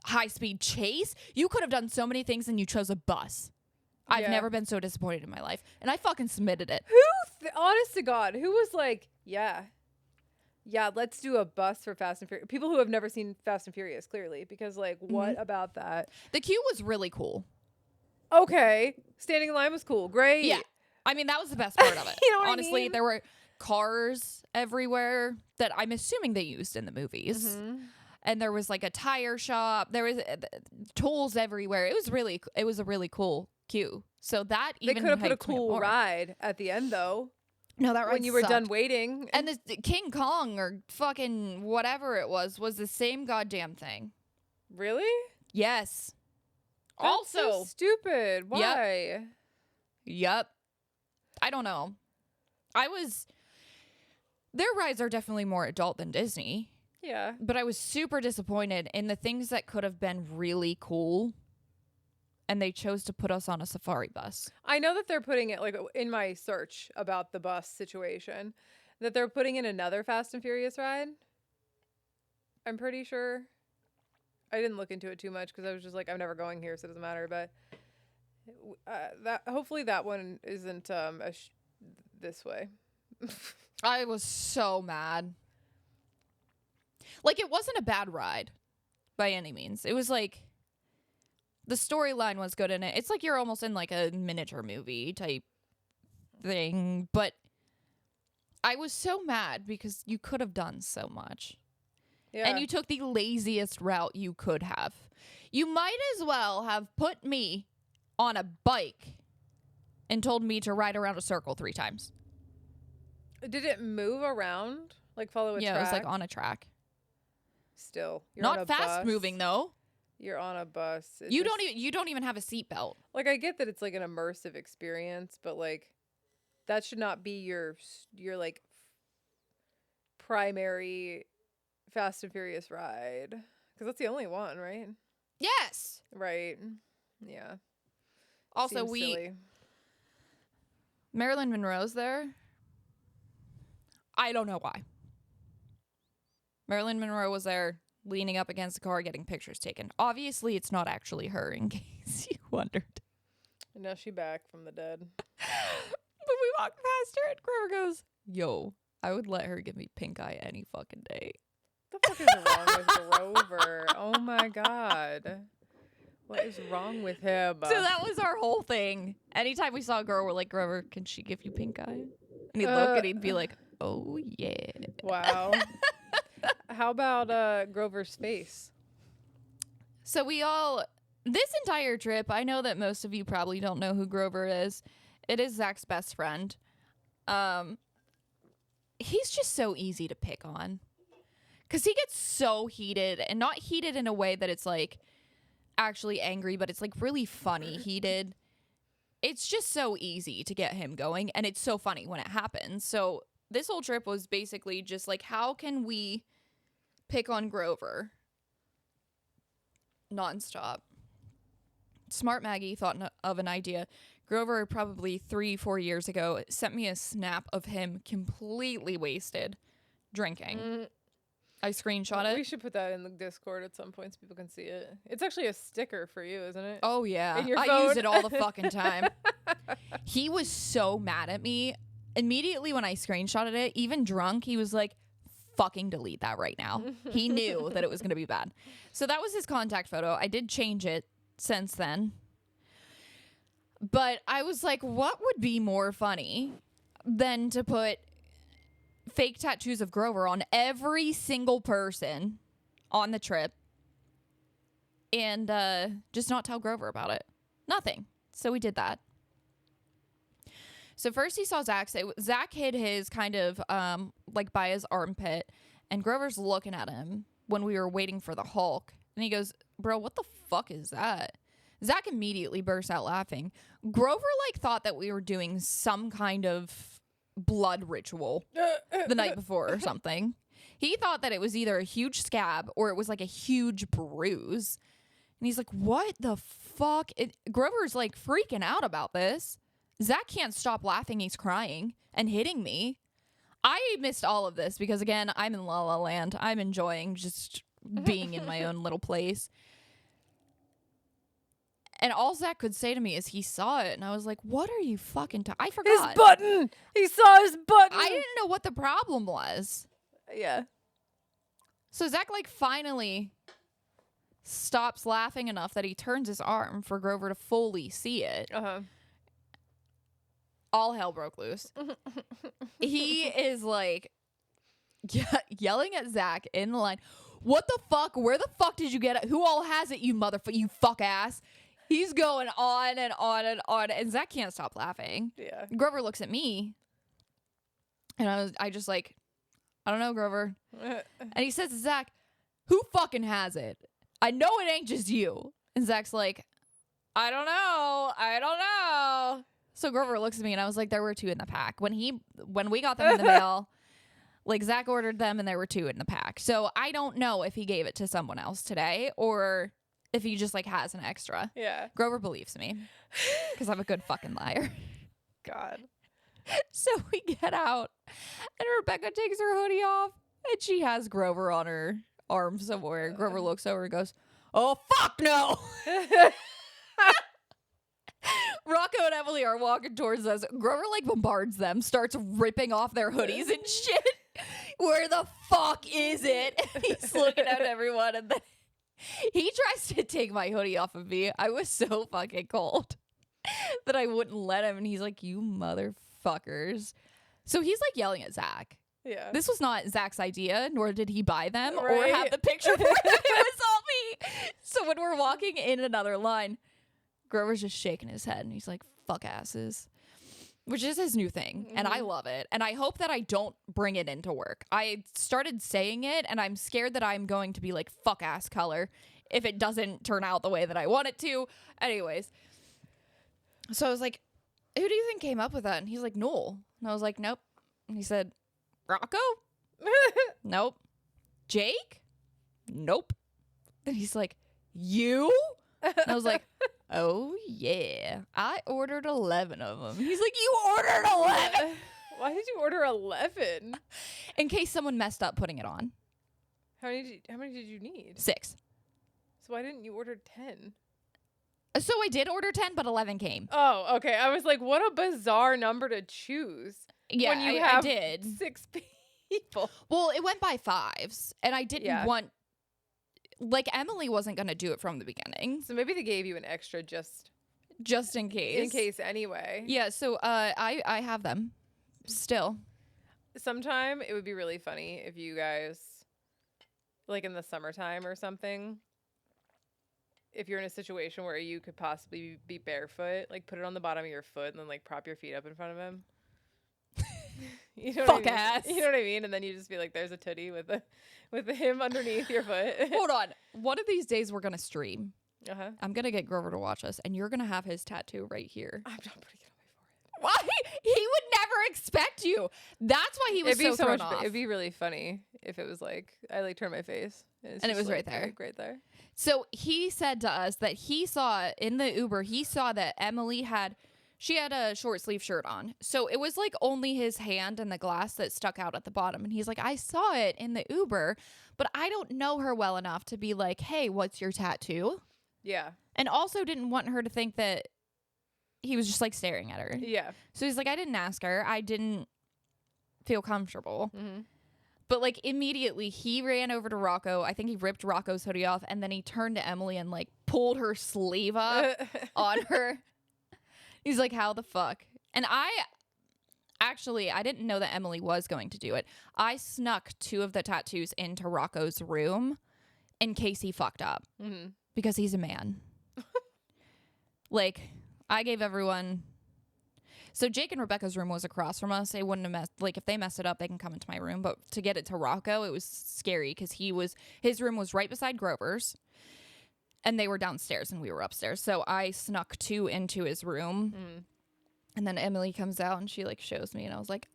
high-speed chase. You could have done so many things, and you chose a bus. I've never been so disappointed in my life. And I fucking submitted it. Honest to God, who was like, yeah, let's do a bus for Fast and Furious? People who have never seen Fast and Furious, clearly. Because, like, what about that? The queue was really cool. Okay. Standing in line was cool. Great. Yeah. I mean, that was the best part of it. You know what Honestly, I mean? there were cars everywhere that I'm assuming they used in the movies. Mm-hmm. And there was like a tire shop. There was tools everywhere. It was a really cool queue. So that They even could have put a hyped me up cool more. ride at the end, though. No, that ride when you were sucked. done waiting. And this King Kong or fucking whatever it was the same goddamn thing. Really? Yes. That's Also so stupid. Why? Yep. I don't know. Their rides are definitely more adult than Disney. Yeah. But I was super disappointed in the things that could have been really cool. And they chose to put us on a safari bus. I know that they're putting it, like, in my search about the bus situation, that they're putting in another Fast and Furious ride. I'm pretty sure. I didn't look into it too much because I was just like, I'm never going here, so it doesn't matter. But that hopefully that one isn't this way. I was so mad. Like, it wasn't a bad ride by any means. It was like, the storyline was good in it. It's like you're almost in like a miniature movie type thing. But I was so mad because you could have done so much. Yeah. And you took the laziest route you could have. You might as well have put me on a bike and told me to ride around a circle 3 times. Did it move around? Like, follow a track? Yeah, it was like on a track. Still. You're on Not a fast bus. moving though. You're on a bus. It's You just, don't even have a seatbelt. like, I get that it's like an immersive experience, but like that should not be your like primary Fast and Furious ride, because that's the only one, right? Yes. Right. Yeah. Also, Seems silly. Marilyn Monroe's there. I don't know why. Marilyn Monroe was there, leaning up against the car, getting pictures taken. Obviously, it's not actually her, in case you wondered. And now she back from the dead. But we walked past her, and Grover goes, "Yo, I would let her give me pink eye any fucking day." What the fuck is wrong with Grover? Oh my God. What is wrong with him? So that was our whole thing. Anytime we saw a girl, we're like, "Grover, can she give you pink eye?" And he'd look and he'd be like, "Oh, yeah." Wow. How about Grover's face? So this entire trip, I know that most of you probably don't know who Grover is. It is Zach's best friend. He's just so easy to pick on. Because he gets so heated, and not heated in a way that it's like actually angry, but it's like really funny heated. It's just so easy to get him going, and it's so funny when it happens. So this whole trip was basically just like, how can we pick on Grover nonstop? Smart Maggie thought of an idea. Grover, probably 3-4 years ago, sent me a snap of him completely wasted drinking. I screenshot it. We should put that in the Discord at some point so people can see it. It's actually a sticker for you, isn't it? Oh, yeah. In your I phone? use it all the fucking time. He was so mad at me. Immediately when I screenshotted it, even drunk, he was like, fucking delete that right now. He knew that it was going to be bad. So that was his contact photo. I did change it since then. But I was like, what would be more funny than to put fake tattoos of Grover on every single person on the trip and just not tell Grover about it? Nothing. So we did that. So first he saw Zach. Zach hid his kind of like by his armpit, and Grover's looking at him when we were waiting for the Hulk. And he goes, "Bro, what the fuck is that?" Zach immediately bursts out laughing. Grover like thought that we were doing some kind of blood ritual the night before or something. He thought that it was either a huge scab or it was like a huge bruise. And he's like, "What the fuck?" Grover's like freaking out about this. Zach can't stop laughing. He's crying and hitting me. I missed all of this because, again, I'm in La La Land. I'm enjoying just being in my own little place. And all Zach could say to me is he saw it. And I was like, what are you fucking I forgot. His button! He saw his button! I didn't know what the problem was. Yeah. So Zach, like, finally stops laughing enough that he turns his arm for Grover to fully see it. Uh-huh. All hell broke loose. He is, like, yelling at Zach in the line. What the fuck? Where the fuck did you get it? Who all has it, you motherfucker, you fuck ass? He's going on and on and on, and Zach can't stop laughing. Yeah. Grover looks at me, and I just like, I don't know, Grover. And he says to Zach, who fucking has it? I know it ain't just you. And Zach's like, I don't know. So Grover looks at me, and I was like, there were 2 in the pack. When we got them in the mail, like, Zach ordered them, and there were 2 in the pack. So I don't know if he gave it to someone else today, or if he just, like, has an extra. Yeah. Grover believes me because I'm a good fucking liar. God. So we get out, and Rebecca takes her hoodie off, and she has Grover on her arm somewhere. Grover looks over and goes, oh, fuck no. Rocco and Emily are walking towards us. Grover, like, bombards them, starts ripping off their hoodies and shit. Where the fuck is it? He's looking at everyone, and then he tries to take my hoodie off of me. I was so fucking cold that I wouldn't let him. And he's like, you motherfuckers. So he's like yelling at Zach. Yeah. This was not Zach's idea, nor did he buy them or Right. have the picture for them. It was all me. So when we're walking in another line, Grover's just shaking his head and he's like, fuck asses. Which is his new thing. Mm-hmm. And I love it. And I hope that I don't bring it into work. I started saying it, and I'm scared that I'm going to be like fuck ass color if it doesn't turn out the way that I want it to. Anyways. So I was like, who do you think came up with that? And he's like, Noel. And I was like, nope. And he said, Rocco? Nope. Jake? Nope. Then he's like, you? And I was like, oh, yeah. I ordered 11 of them. He's like, you ordered 11? Why did you order 11? In case someone messed up putting it on. How many did you need? 6. So why didn't you order 10? So I did order 10, but 11 came. Oh, okay. I was like, what a bizarre number to choose. Yeah, when you I have did. 6 people. Well, it went by 5s, and I didn't want... Like, Emily wasn't going to do it from the beginning. So maybe they gave you an extra just in case. In case anyway. Yeah, so I have them still. Sometime it would be really funny if you guys, like in the summertime or something, if you're in a situation where you could possibly be barefoot, like put it on the bottom of your foot and then like prop your feet up in front of him. You know Fuck what I mean? ass. You know what I mean? And then you just be like, there's a tootie with him underneath your foot. Hold on. One of these days we're going to stream. Uh-huh. I'm going to get Grover to watch us, and you're going to have his tattoo right here. I'm not putting it on my forehead. Why? He would never expect you. That's why he was It'd be so thrown much. off. It'd be really funny if it was like I like turned my face And it just, was right like, there. like, right there. So he said to us that he saw in the Uber, he saw that Emily had a short sleeve shirt on. So it was like only his hand and the glass that stuck out at the bottom. And he's like, I saw it in the Uber, but I don't know her well enough to be like, hey, what's your tattoo? Yeah. And also didn't want her to think that he was just like staring at her. Yeah. So he's like, I didn't ask her. I didn't feel comfortable. Mm-hmm. But like immediately he ran over to Rocco. I think he ripped Rocco's hoodie off, and then he turned to Emily and like pulled her sleeve up on her. He's like, how the fuck? And I didn't know that Emily was going to do it. I snuck 2 of the tattoos into Rocco's room in case he fucked up. Mm-hmm. Because he's a man. Like, I gave everyone... So Jake and Rebecca's room was across from us. They wouldn't have messed... Like, if they messed it up, they can come into my room. But to get it to Rocco, it was scary because his room was right beside Grover's. And they were downstairs and we were upstairs. So I snuck 2 into his room. Mm. And then Emily comes out and she, like, shows me. And I was like,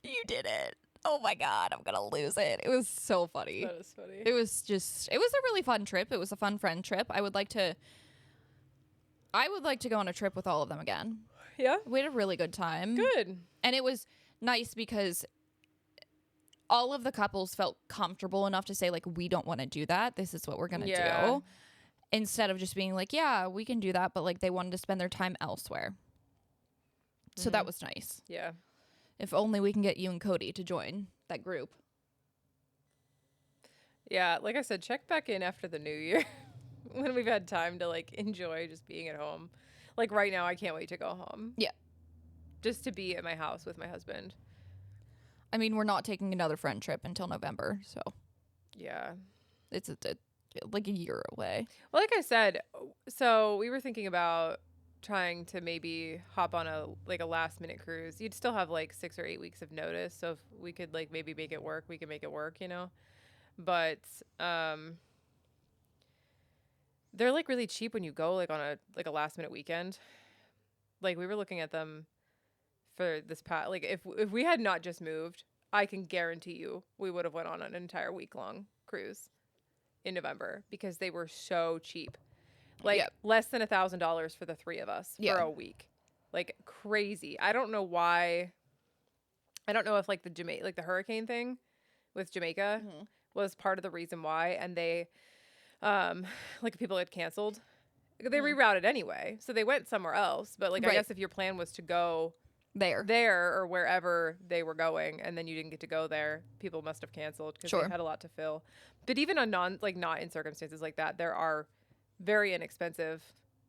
you did it. Oh, my God. I'm going to lose it. It was so funny. That is funny. It was a really fun trip. It was a fun friend trip. I would like to go on a trip with all of them again. Yeah. We had a really good time. Good. And it was nice because all of the couples felt comfortable enough to say, like, we don't want to do that. This is what we're going to do. Instead of just being like, yeah, we can do that. But, like, they wanted to spend their time elsewhere. So that was nice. Yeah. If only we can get you and Cody to join that group. Yeah. Like I said, check back in after the new year when we've had time to, like, enjoy just being at home. Like, right now, I can't wait to go home. Yeah. Just to be at my house with my husband. I mean, we're not taking another friend trip until November. So Yeah. it's like a year away. Well, like I said, so we were thinking about trying to maybe hop on a last minute cruise. You'd still have like 6 or 8 weeks of notice, so if we could like maybe make it work, we could make it work, you know. But they're like really cheap when you go like on a last minute weekend. Like we were looking at them for this past, like if we had not just moved, I can guarantee you we would have went on an entire week long cruise in November because they were so cheap. Like less than $1,000 for the 3 of us for a week. Like crazy. I don't know why. I don't know if like the hurricane thing with Jamaica was part of the reason why, and they like people had canceled. They rerouted anyway, so they went somewhere else. But like I guess if your plan was to go there or wherever they were going, and then you didn't get to go there, people must have canceled because they had a lot to fill. But even on not in circumstances like that, there are very inexpensive,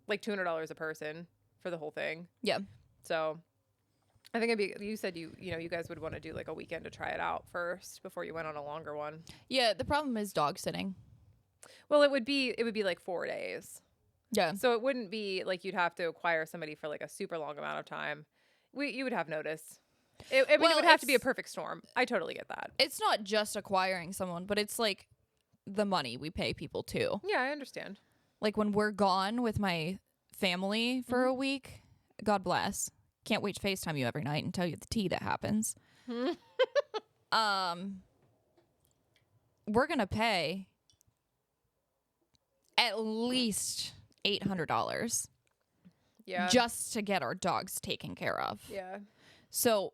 like $200 a person for the whole thing. Yeah. So I think you said you guys would want to do like a weekend to try it out first before you went on a longer one. Yeah, the problem is dog sitting. Well, it would be like 4 days. Yeah. So it wouldn't be like you'd have to acquire somebody for like a super long amount of time. You would have notice. It would have to be a perfect storm. I totally get that. It's not just acquiring someone, but it's like the money we pay people too. Yeah, I understand. Like when we're gone with my family for a week, God bless. Can't wait to FaceTime you every night and tell you the tea that happens. We're going to pay at least $800. Yeah. Just to get our dogs taken care of. Yeah. So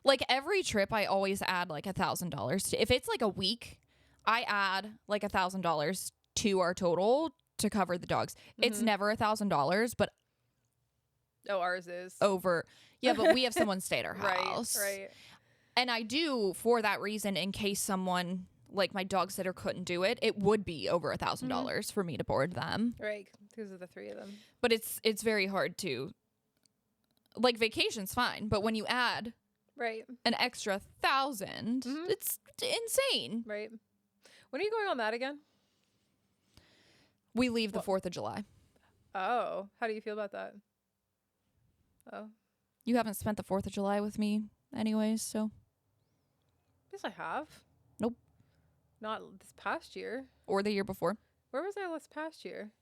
like every trip I always add like $1,000. If it's like a week, I add like $1,000 to our total to cover the dogs. It's never $1,000, but ours is over. Yeah, but we have someone stay at our house. Right. And I do for that reason, in case someone like my dog sitter couldn't do it, it would be over $1,000 for me to board them. Right, because of the 3 of them. But it's very hard to, like, vacation's fine, but when you add an extra 1,000, it's insane. Right. When are you going on that again? We leave the 4th of July. Oh, how do you feel about that? Oh. You haven't spent the 4th of July with me anyways, so. Yes, I have. Nope. Not this past year. Or the year before. Where was I this past year?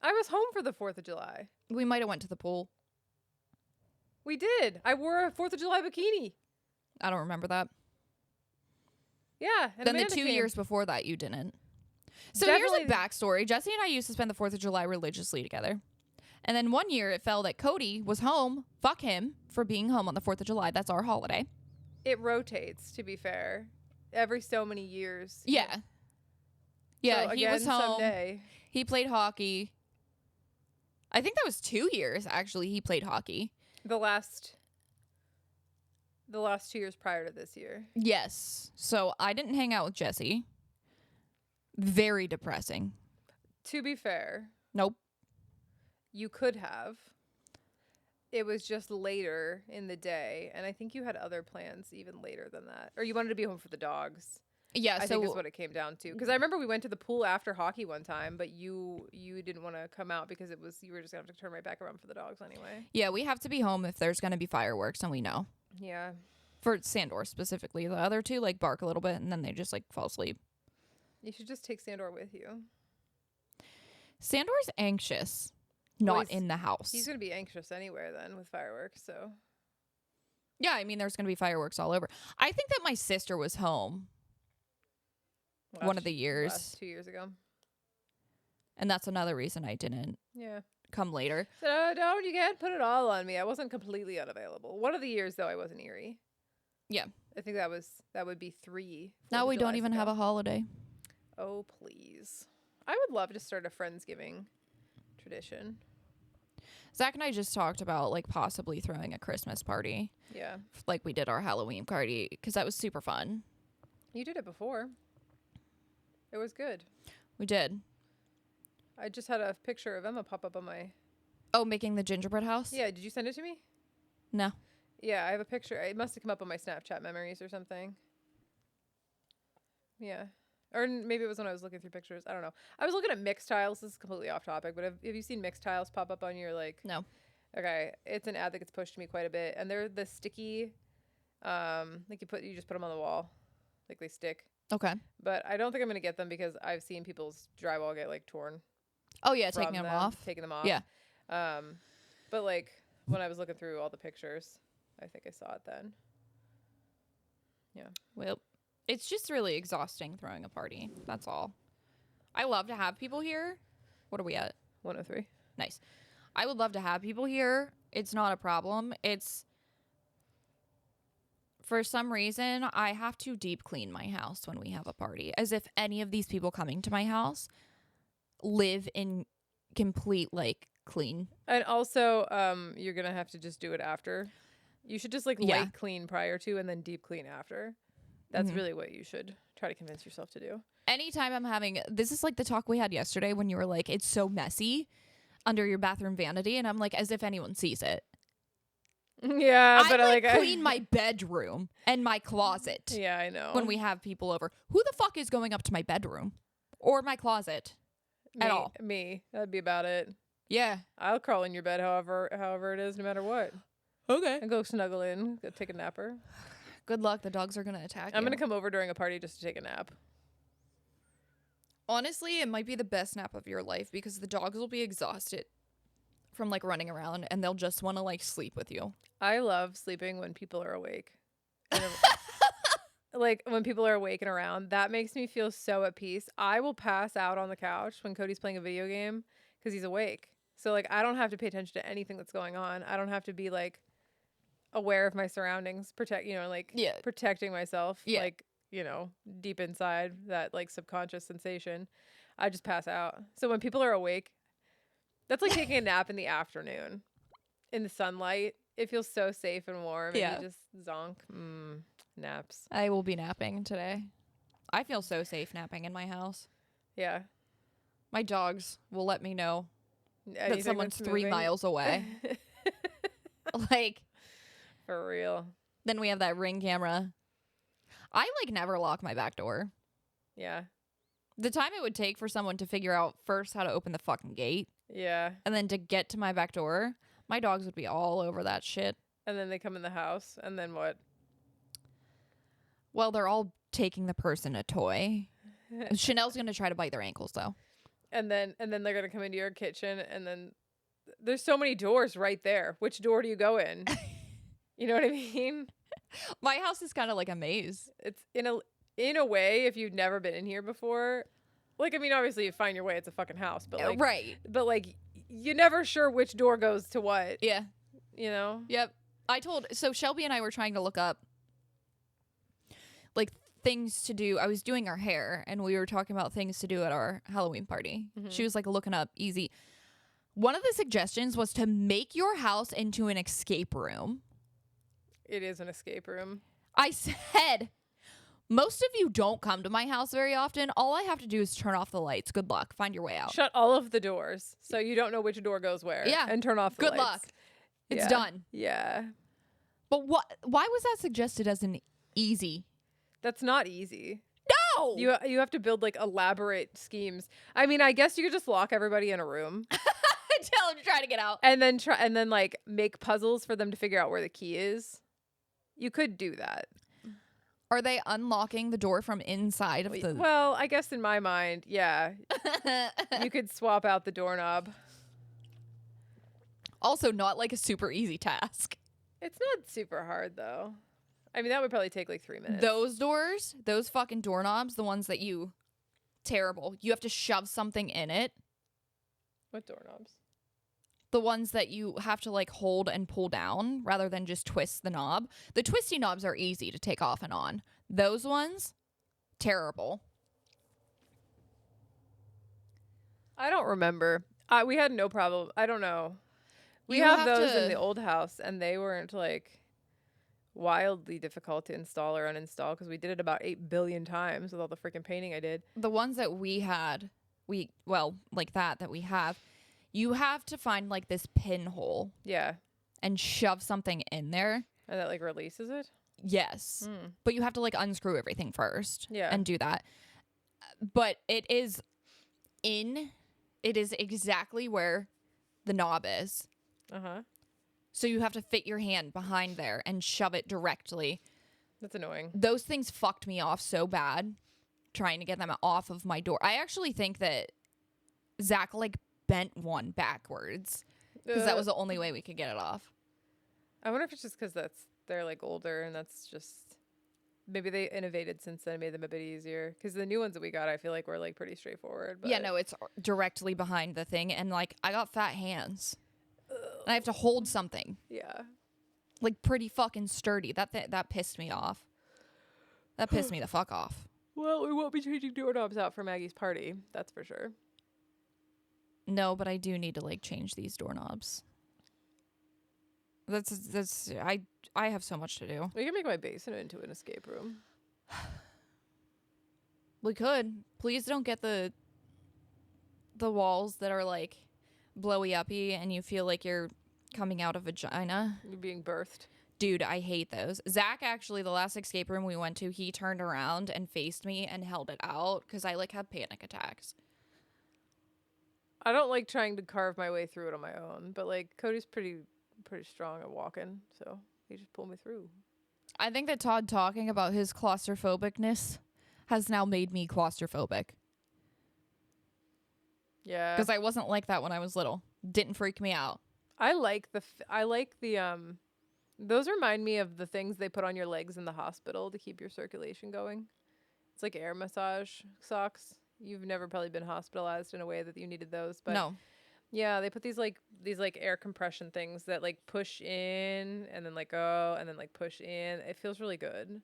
I was home for the 4th of July. We might have went to the pool. We did. I wore a 4th of July bikini. I don't remember that. Yeah. And then the 2 years before that, you didn't. So here's a backstory. Jesse and I used to spend the 4th of July religiously together. And then one year it fell that Cody was home. Fuck him for being home on the 4th of July. That's our holiday. It rotates, to be fair. Every so many years. Yeah. Yeah, so he was home. Someday. He played hockey. I think that was 2 years, actually, he played hockey. The last 2 years prior to this year. Yes. So I didn't hang out with Jesse. Very depressing. To be fair. Nope. You could have. It was just later in the day, and I think you had other plans even later than that. Or you wanted to be home for the dogs. Yeah, I think is what it came down to. Because I remember we went to the pool after hockey one time, but you didn't want to come out because you were just going to have to turn right back around for the dogs anyway. Yeah, we have to be home if there's going to be fireworks, and we know. Yeah. For Sandor specifically. The other two, like, bark a little bit, and then they just, like, fall asleep. You should just take Sandor with you. Sandor's anxious. Not in the house. He's going to be anxious anywhere then with fireworks, so. Yeah, I mean, there's going to be fireworks all over. I think that my sister was home one of the years. Last 2 years ago. And that's another reason I didn't Yeah. come later. So don't, you can't put it all on me. I wasn't completely unavailable. One of the years though I wasn't Erie. Yeah. I think that would be 3. Now 4th of we don't Julys even ago. have a holiday. Oh please. I would love to start a Friendsgiving tradition. Zach and I just talked about like possibly throwing a Christmas party Yeah. like we did our Halloween party because that was super fun. You did it before. It was good. We did. I just had a picture of Emma pop up on my... Oh, making the gingerbread house? Yeah, did you send it to me? No. Yeah, I have a picture. It must have come up on my Snapchat memories or something. Yeah. Or maybe it was when I was looking through pictures. I don't know. I was looking at mixed tiles. This is completely off topic, but have you seen mixed tiles pop up on your, like... No. Okay, it's an ad that gets pushed to me quite a bit, and they're the sticky, like you just put them on the wall, like they stick. Okay. But I don't think I'm gonna get them because I've seen people's drywall get like torn. Oh yeah, from taking them off. Taking them off. Yeah. But like when I was looking through all the pictures, I think I saw it then. Yeah. Well, it's just really exhausting throwing a party. That's all. I love to have people here. What are we at? 103. Nice. I would love to have people here. It's not a problem. It's for some reason I have to deep clean my house when we have a party, as if any of these people coming to my house live in complete like clean. And also, you're gonna have to just do it after. You should just like light clean prior to and then deep clean after. That's really what you should try to convince yourself to do. Anytime I'm having, this is like the talk we had yesterday when you were like, it's so messy under your bathroom vanity, and I'm like, as if anyone sees it. Yeah, but I clean my bedroom and my closet. Yeah, I know. When we have people over, who the fuck is going up to my bedroom or my closet at all? Me. That'd be about it. Yeah, I'll crawl in your bed, however it is, no matter what. okay. And go snuggle in, go take a napper. Good luck. The dogs are gonna attack you. I'm gonna come over during a party just to take a nap. Honestly, it might be the best nap of your life because the dogs will be exhausted from like running around and they'll just want to like sleep with you. I love sleeping when people are awake. Like when people are awake and around, that makes me feel so at peace. I will pass out on the couch when Cody's playing a video game because he's awake. So like I don't have to pay attention to anything that's going on. I don't have to be like aware of my surroundings, protecting myself. Yeah. Like, deep inside that like subconscious sensation. I just pass out. So when people are awake, that's like taking a nap in the afternoon in the sunlight. It feels so safe and warm. Yeah. And you just zonk. Naps. I will be napping today. I feel so safe napping in my house. Yeah. My dogs will let me know Anything that someone's that's 3 moving. miles away. Like, For real. then we have that Ring camera. I like never lock my back door. Yeah. The time it would take for someone to figure out first how to open the fucking gate Yeah. and then to get to my back door, my dogs would be all over that shit. And then they come in the house, and then what? Well, they're all taking the person a toy. Chanel's gonna try to bite their ankles though. And then they're gonna come into your kitchen, and then there's so many doors right there. Which door do you go in? You know what I mean? My house is kind of like a maze. It's in a way, if you've never been in here before, like, I mean, obviously you find your way. It's a fucking house, but like, Right. But like, you're never sure which door goes to what. Yeah. You know? Yep. So Shelby and I were trying to look up like things to do. I was doing our hair and we were talking about things to do at our Halloween party. She was like looking up easy. One of the suggestions was to make your house into an escape room. It is an escape room. I said, most of you don't come to my house very often. All I have to do is turn off the lights. Good luck. Find your way out. Shut all of the doors so you don't know which door goes where. Yeah. And turn off the Good lights. luck. It's Yeah. done. Yeah. But why was that suggested as an easy? That's not easy. No. You have to build like elaborate schemes. I mean, I guess you could just lock everybody in a room Tell him to try to get out. and then like make puzzles for them to figure out where the key is. You could do that. Are they unlocking the door from inside of the... Well, I guess in my mind, yeah. You could swap out the doorknob. Also not like a super easy task. It's not super hard though. I mean, that would probably take like 3 minutes. Those doors, those fucking doorknobs, the ones that you... Terrible. You have to shove something in it What doorknobs? The ones that you have to like hold and pull down rather than just twist the knob. The twisty knobs are easy to take off and on. Those ones, terrible. I don't remember. We had no problem. I don't know. We You have have those to- in the old house, and they weren't like wildly difficult to install or uninstall because we did it about 8 billion times with all the freaking painting I did. The ones that we had, like that we have, you have to find like this pinhole Yeah. and shove something in there. And that like releases it? Yes. But you have to like unscrew everything first. Yeah. And do that. But it is exactly where the knob is. Uh-huh. So you have to fit your hand behind there and shove it directly. That's annoying. Those things fucked me off so bad trying to get them off of my door. I actually think that Zach like bent one backwards because that was the only way we could get it off. I wonder if it's just because they're like older and that's just maybe they innovated since then, made them a bit easier. Because the new ones that we got, I feel like were like pretty straightforward. But Yeah, no, it's directly behind the thing, and like I got fat hands, and I have to hold something yeah. like pretty fucking sturdy. That pissed me off. That pissed me the fuck off. Well, we won't be changing doorknobs out for Maggie's party. That's for sure. No, but I do need to like change these doorknobs. I have so much to do. We can make my basement into an escape room. We could. Please don't get the walls that are like blowy uppy and you feel like you're coming out of vagina. You're being birthed. Dude, I hate those. Zach, actually, the last escape room we went to, he turned around and faced me and held it out because I like have panic attacks. I don't like trying to carve my way through it on my own, but like Cody's pretty strong at walking, so he just pulled me through. I think that Todd talking about his claustrophobicness has now made me claustrophobic. Yeah. Because I wasn't like that when I was little. Didn't freak me out. I like the those remind me of the things they put on your legs in the hospital to keep your circulation going. It's like air massage socks. You've never probably been hospitalized in a way that you needed those, but No. yeah, they put these air compression things that like push in and then like go and then like push in. It feels really good.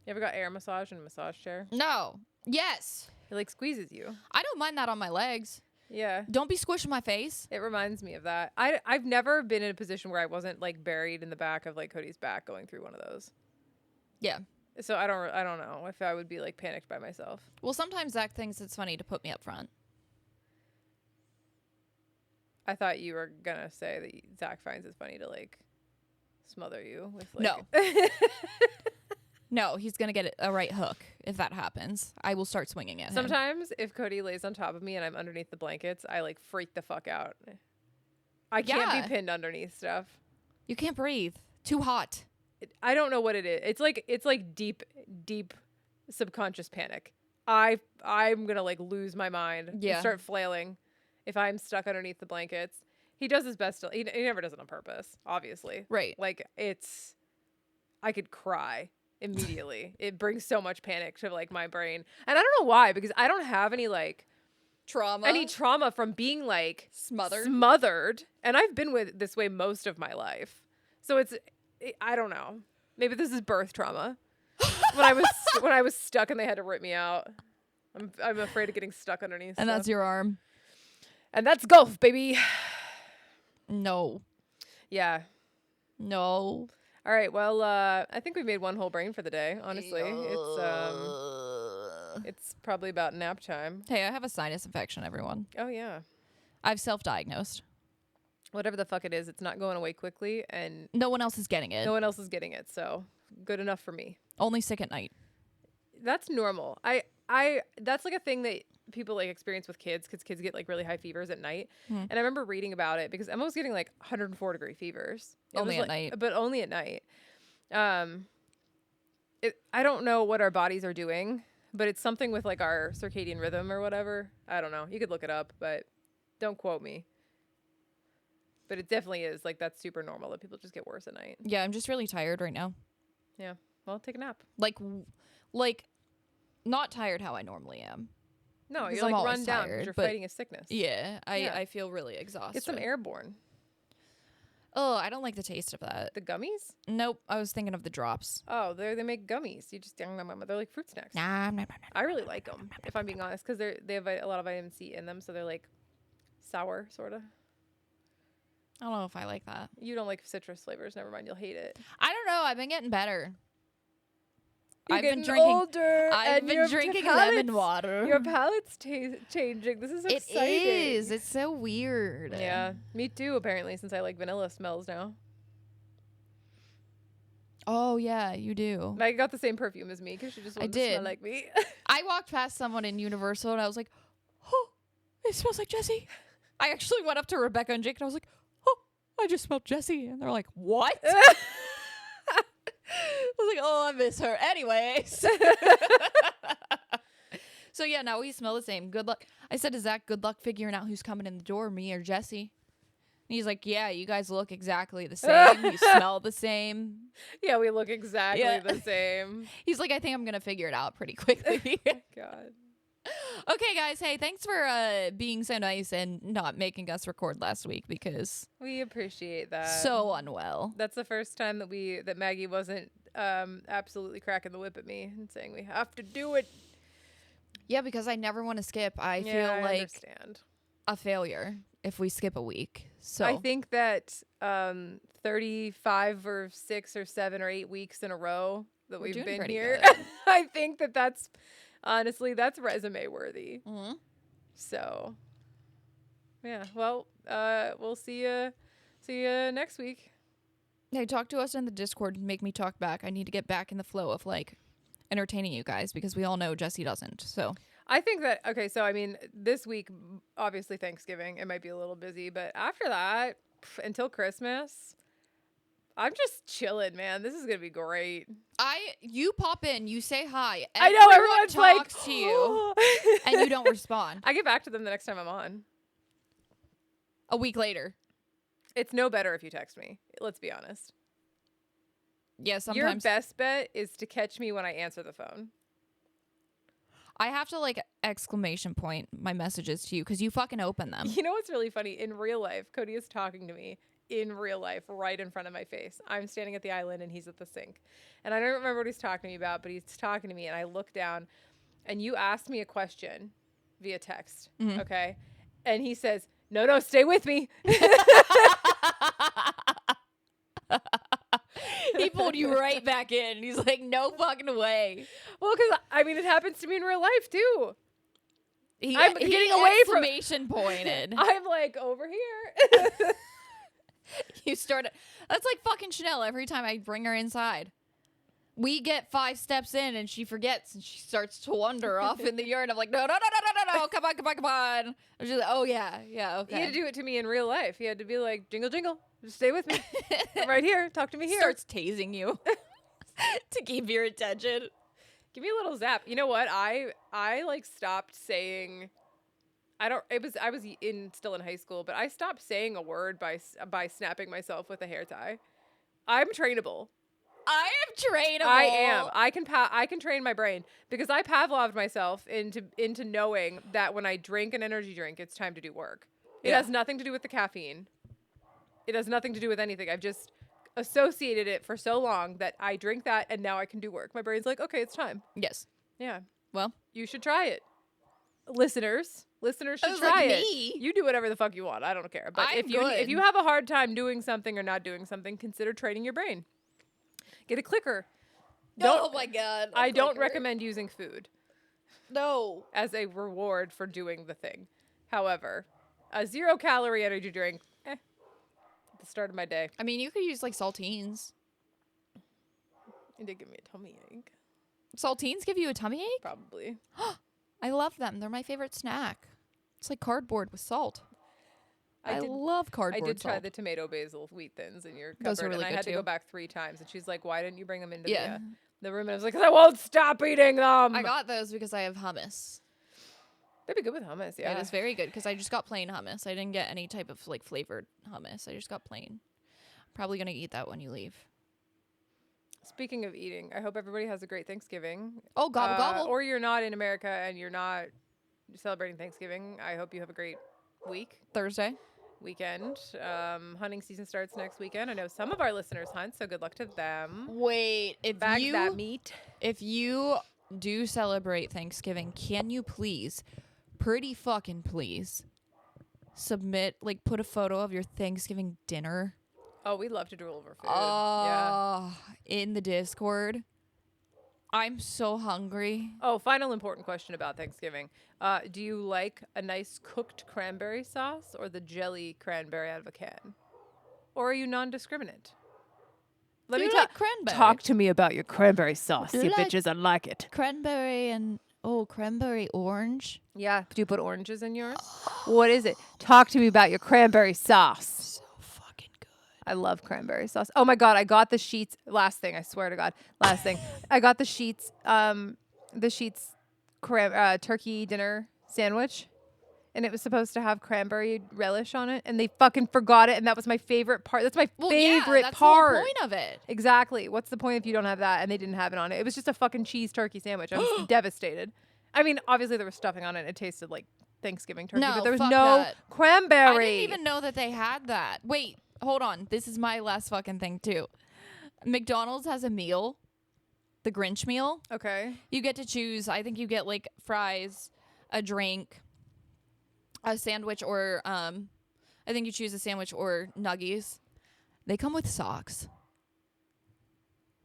You ever got air massage in a massage chair? No. Yes. It like squeezes you. I don't mind that on my legs. Yeah. Don't be squishing my face. It reminds me of that. I've never been in a position where I wasn't like buried in the back of like Cody's back going through one of those. Yeah. So I don't know if I would be like panicked by myself. Well, sometimes Zach thinks it's funny to put me up front. I thought you were gonna say that Zach finds it funny to like smother you with like No. No, he's going to get a right hook if that happens. I will start swinging at him. Sometimes if Cody lays on top of me and I'm underneath the blankets, I like freak the fuck out. I can't Yeah. be pinned underneath stuff. You can't breathe. Too hot. I don't know what it is. It's like deep subconscious panic. I'm gonna like lose my mind. Yeah. And start flailing if I'm stuck underneath the blankets. He does his best. He never does it on purpose, obviously. Right. Like I could cry immediately. It brings so much panic to like my brain, and I don't know why, because I don't have any like trauma from being like smothered, and I've been this way most of my life. So I don't know. Maybe this is birth trauma. when I was stuck and they had to rip me out. I'm afraid of getting stuck underneath. And stuff. that's your arm. And that's golf, baby. No. Yeah. No. All right. Well, I think we made one whole brain for the day. Honestly, it's probably about nap time. Hey, I have a sinus infection, everyone. Oh yeah. I've self-diagnosed. Whatever the fuck it is, it's not going away quickly, and No one else is getting it. no one else is getting it. So good enough for me. Only sick at night. That's normal. That's like a thing that people like experience with kids, because kids get like really high fevers at night. And I remember reading about it because Emma was getting like 104-degree fevers. Only at night. But only at night. I don't know what our bodies are doing, but it's something with like our circadian rhythm or whatever. I don't know. You could look it up, but don't quote me. But it definitely is like that's super normal that people just get worse at night. Yeah, I'm just really tired right now. Yeah. Well, take a nap. Like not tired how I normally am. No, 'Cause you're I'm like always run down because tired, you're but fighting a sickness. Yeah, Yeah. I feel really exhausted. Get some airborne. Oh, I don't like the taste of that. The gummies? Nope, I was thinking of the drops. Oh, they make gummies. You just they're like fruit snacks. Nah, I really like them, if I'm being honest, because they have a lot of vitamin C in them, so they're like sour, sort of. I don't know if I like that. You don't like citrus flavors. Never mind, you'll hate it. I don't know. I've been getting better. I've been drinking older. I've been drinking lemon water. Your palate's changing. This is exciting. It is. It's so weird. Yeah, me too. Apparently, since I like vanilla smells now. Oh yeah, you do. Maggie got the same perfume as me because she just wanted to smell like me. I walked past someone in Universal and I was like, "Oh, it smells like Jessy." I actually went up to Rebecca and Jake and I was like, "Oh, I just smelled Jessy," and they're like, "What?" I was like, "Oh, I miss her." Anyways. So yeah, now we smell the same. Good luck. I said to Zach, "Good luck figuring out who's coming in the door, me or Jessy." And he's like, "Yeah, you guys look exactly the same. You smell the same." Yeah, we look exactly the same. He's like, "I think I'm gonna figure it out pretty quickly." God. Okay, guys. Hey, thanks for being so nice and not making us record last week because We appreciate that. so unwell. That's the first time that Maggie wasn't absolutely cracking the whip at me and saying we have to do it. Yeah, because I never want to skip. I feel I like understand. a failure if we skip a week. So I think that 35 or 6 or 7 or 8 weeks in a row that We're we've doing been pretty here, good. I think that's honestly that's resume worthy. Mhm. So, yeah. Well, we'll see you next week. Hey, talk to us in the Discord and make me talk back. I need to get back in the flow of like entertaining you guys because we all know Jessy doesn't. So I think that okay. So I mean, this week, obviously Thanksgiving, it might be a little busy, but after that, until Christmas, I'm just chilling, man. This is gonna be great. You pop in, you say hi. I know Everyone everyone's like talks to you, and you don't respond. I get back to them the next time I'm on. A week later. It's no better if you text me. Let's be honest. Yeah, sometimes Your best bet is to catch me when I answer the phone. I have to like exclamation point my messages to you because you fucking open them. You know what's really funny? In real life, Cody is talking to me in real life right in front of my face. I'm standing at the island and he's at the sink. And I don't remember what he's talking to me about, but he's talking to me and I look down and you asked me a question via text. Mhm. Okay. And he says, no, stay with me. He pulled you right back in. He's like, no fucking way. Well, because I mean, it happens to me in real life too. I'm getting away from- exclamation pointed. I'm like over here. You started. That's like fucking Chanel every time I bring her inside. We get 5 steps in and she forgets and she starts to wander off in the yard. I'm like, no, come on. And she's like, oh yeah, okay. He had to do it to me in real life. He had to be like, jingle, jingle, just stay with me. I'm right here. Talk to me here. Starts tasing you to keep your attention. Give me a little zap. You know what? I like stopped saying. I was still in high school, but I stopped saying a word by snapping myself with a hair tie. I'm trainable. I am trainable. I am. I can train my brain because I Pavloved myself into knowing that when I drink an energy drink, it's time to do work. It has nothing to do with the caffeine. It has nothing to do with anything. I've just associated it for so long that I drink that and now I can do work. My brain's like, okay, it's time. Yes. Yeah. Well, You should try it. Listeners should try it. You do whatever the fuck you want. I don't care. But if you have a hard time doing something or not doing something, consider training your brain. Get a clicker. oh my God. I don't recommend using food No. as a reward for doing the thing. However, a 0-calorie energy drink, at the start of my day. I mean, you could use like saltines. It did give me a tummy ache. Saltines give you a tummy ache? Probably. I love them. They're my favorite snack. It's like cardboard with salt. I love cardboard I did try salt. the tomato basil wheat thins in your cupboard, Those are really and I good had to too. go back 3 times. And she's like, "Why didn't you bring them into Yeah. the room?" And I was like, "'Cause I won't stop eating them." I got those because I have hummus. They'd be good with hummus. Yeah, It is very good because I just got plain hummus. I didn't get any type of like flavored hummus. I just got plain. Probably gonna eat that when you leave. Speaking of eating, I hope everybody has a great Thanksgiving. Oh, gobble gobble. Or you're not in America and you're not celebrating Thanksgiving. I hope you have a great Thursday. weekend. Hunting season starts next weekend. I know some of our listeners hunt, so good luck to them. Wait, Bag that meat. if you do celebrate Thanksgiving, can you please, pretty fucking please, put a photo of your Thanksgiving dinner? Oh, we love to drool over food. Yeah. In the Discord. I'm so hungry. Oh, final important question about Thanksgiving. Do you like a nice cooked cranberry sauce or the jelly cranberry out of a can? Or are you non-discriminant? Let me like cranberry? talk to me about your cranberry sauce, Do you you like bitches. I like it. Cranberry and cranberry orange. Yeah. Do you put oranges in yours? What is it? Talk to me about your cranberry sauce. So fucking good. I love cranberry sauce. Oh my God, I got the sheets. Last thing, I swear to God. Last thing. I got the sheets turkey dinner sandwich. And it was supposed to have cranberry relish on it. And they fucking forgot it. And that was my favorite part. That's my favorite that's part. the whole point of it. Exactly. What's the point if you don't have that and they didn't have it on it? It was just a fucking cheese turkey sandwich. I was devastated. I mean, obviously there was stuffing on it. It tasted like Thanksgiving turkey, No, but there was fuck no that. cranberry. I didn't even know that they had that. Wait, hold on. This is my last fucking thing too. McDonald's has a meal, the Grinch meal. Okay. You get to choose. I think you get like fries, a drink, a sandwich, or I think you choose a sandwich or nuggies. They come with socks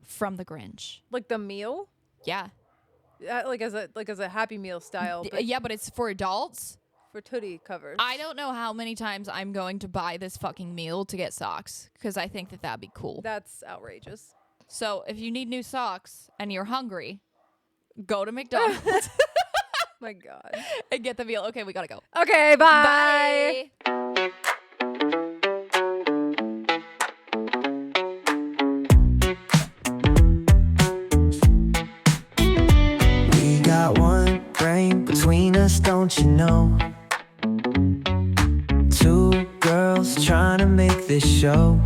from the Grinch. Like the meal? Yeah. Like as a Happy Meal style, but Yeah, but it's for adults. for tootie covers. I don't know how many times I'm going to buy this fucking meal to get socks because I think that that'd be cool. That's outrageous. So if you need new socks and you're hungry, go to McDonald's My God. and get the meal. Okay, we gotta go. Okay, bye. We got one brain between us, don't you know? Two girls trying to make this show.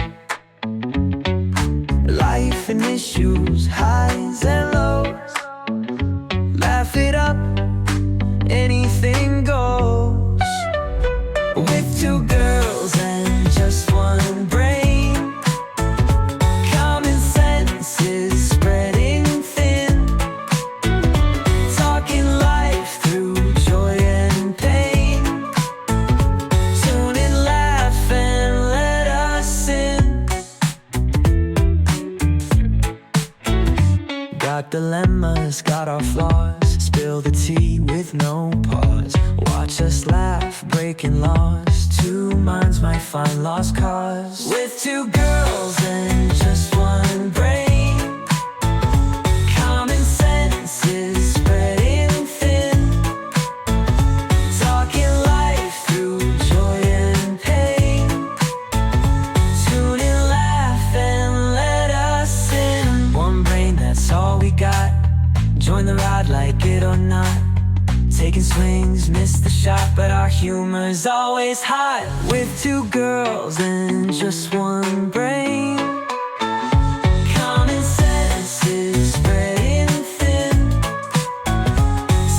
Life and issues, highs and lows. Laugh it up, anything goes. With two girls and just one brain. Common sense is spreading thin. Talking life through joy and pain. Tune in, laugh and let us in. Got dilemmas, got our flaws. Spill the tea with no pause. Watch us laugh, breaking laws. Two minds might find lost cause. With two girls and just one brain. Common sense is spreading thin. Talking life through joy and pain. Tune in, laugh and let us in. One brain, that's all we got. Join the ride, like it or not. Taking swings, miss the shot, but our humor's always hot. With two girls and just one brain. Common sense is spreading thin.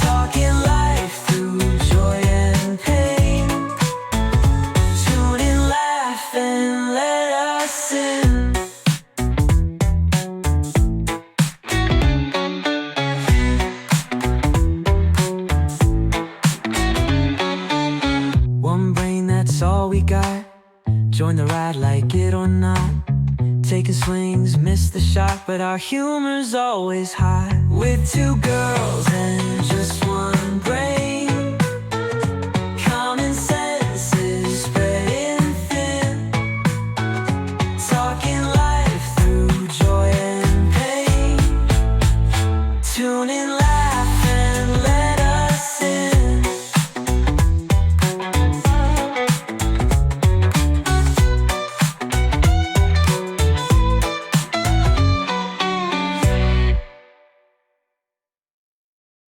Talking life through joy and pain. Tune in, laugh and let us in. One brain, that's all we got. Join the ride, like it or not. Taking swings, miss the shot, but our humor's always hot. With two girls and just one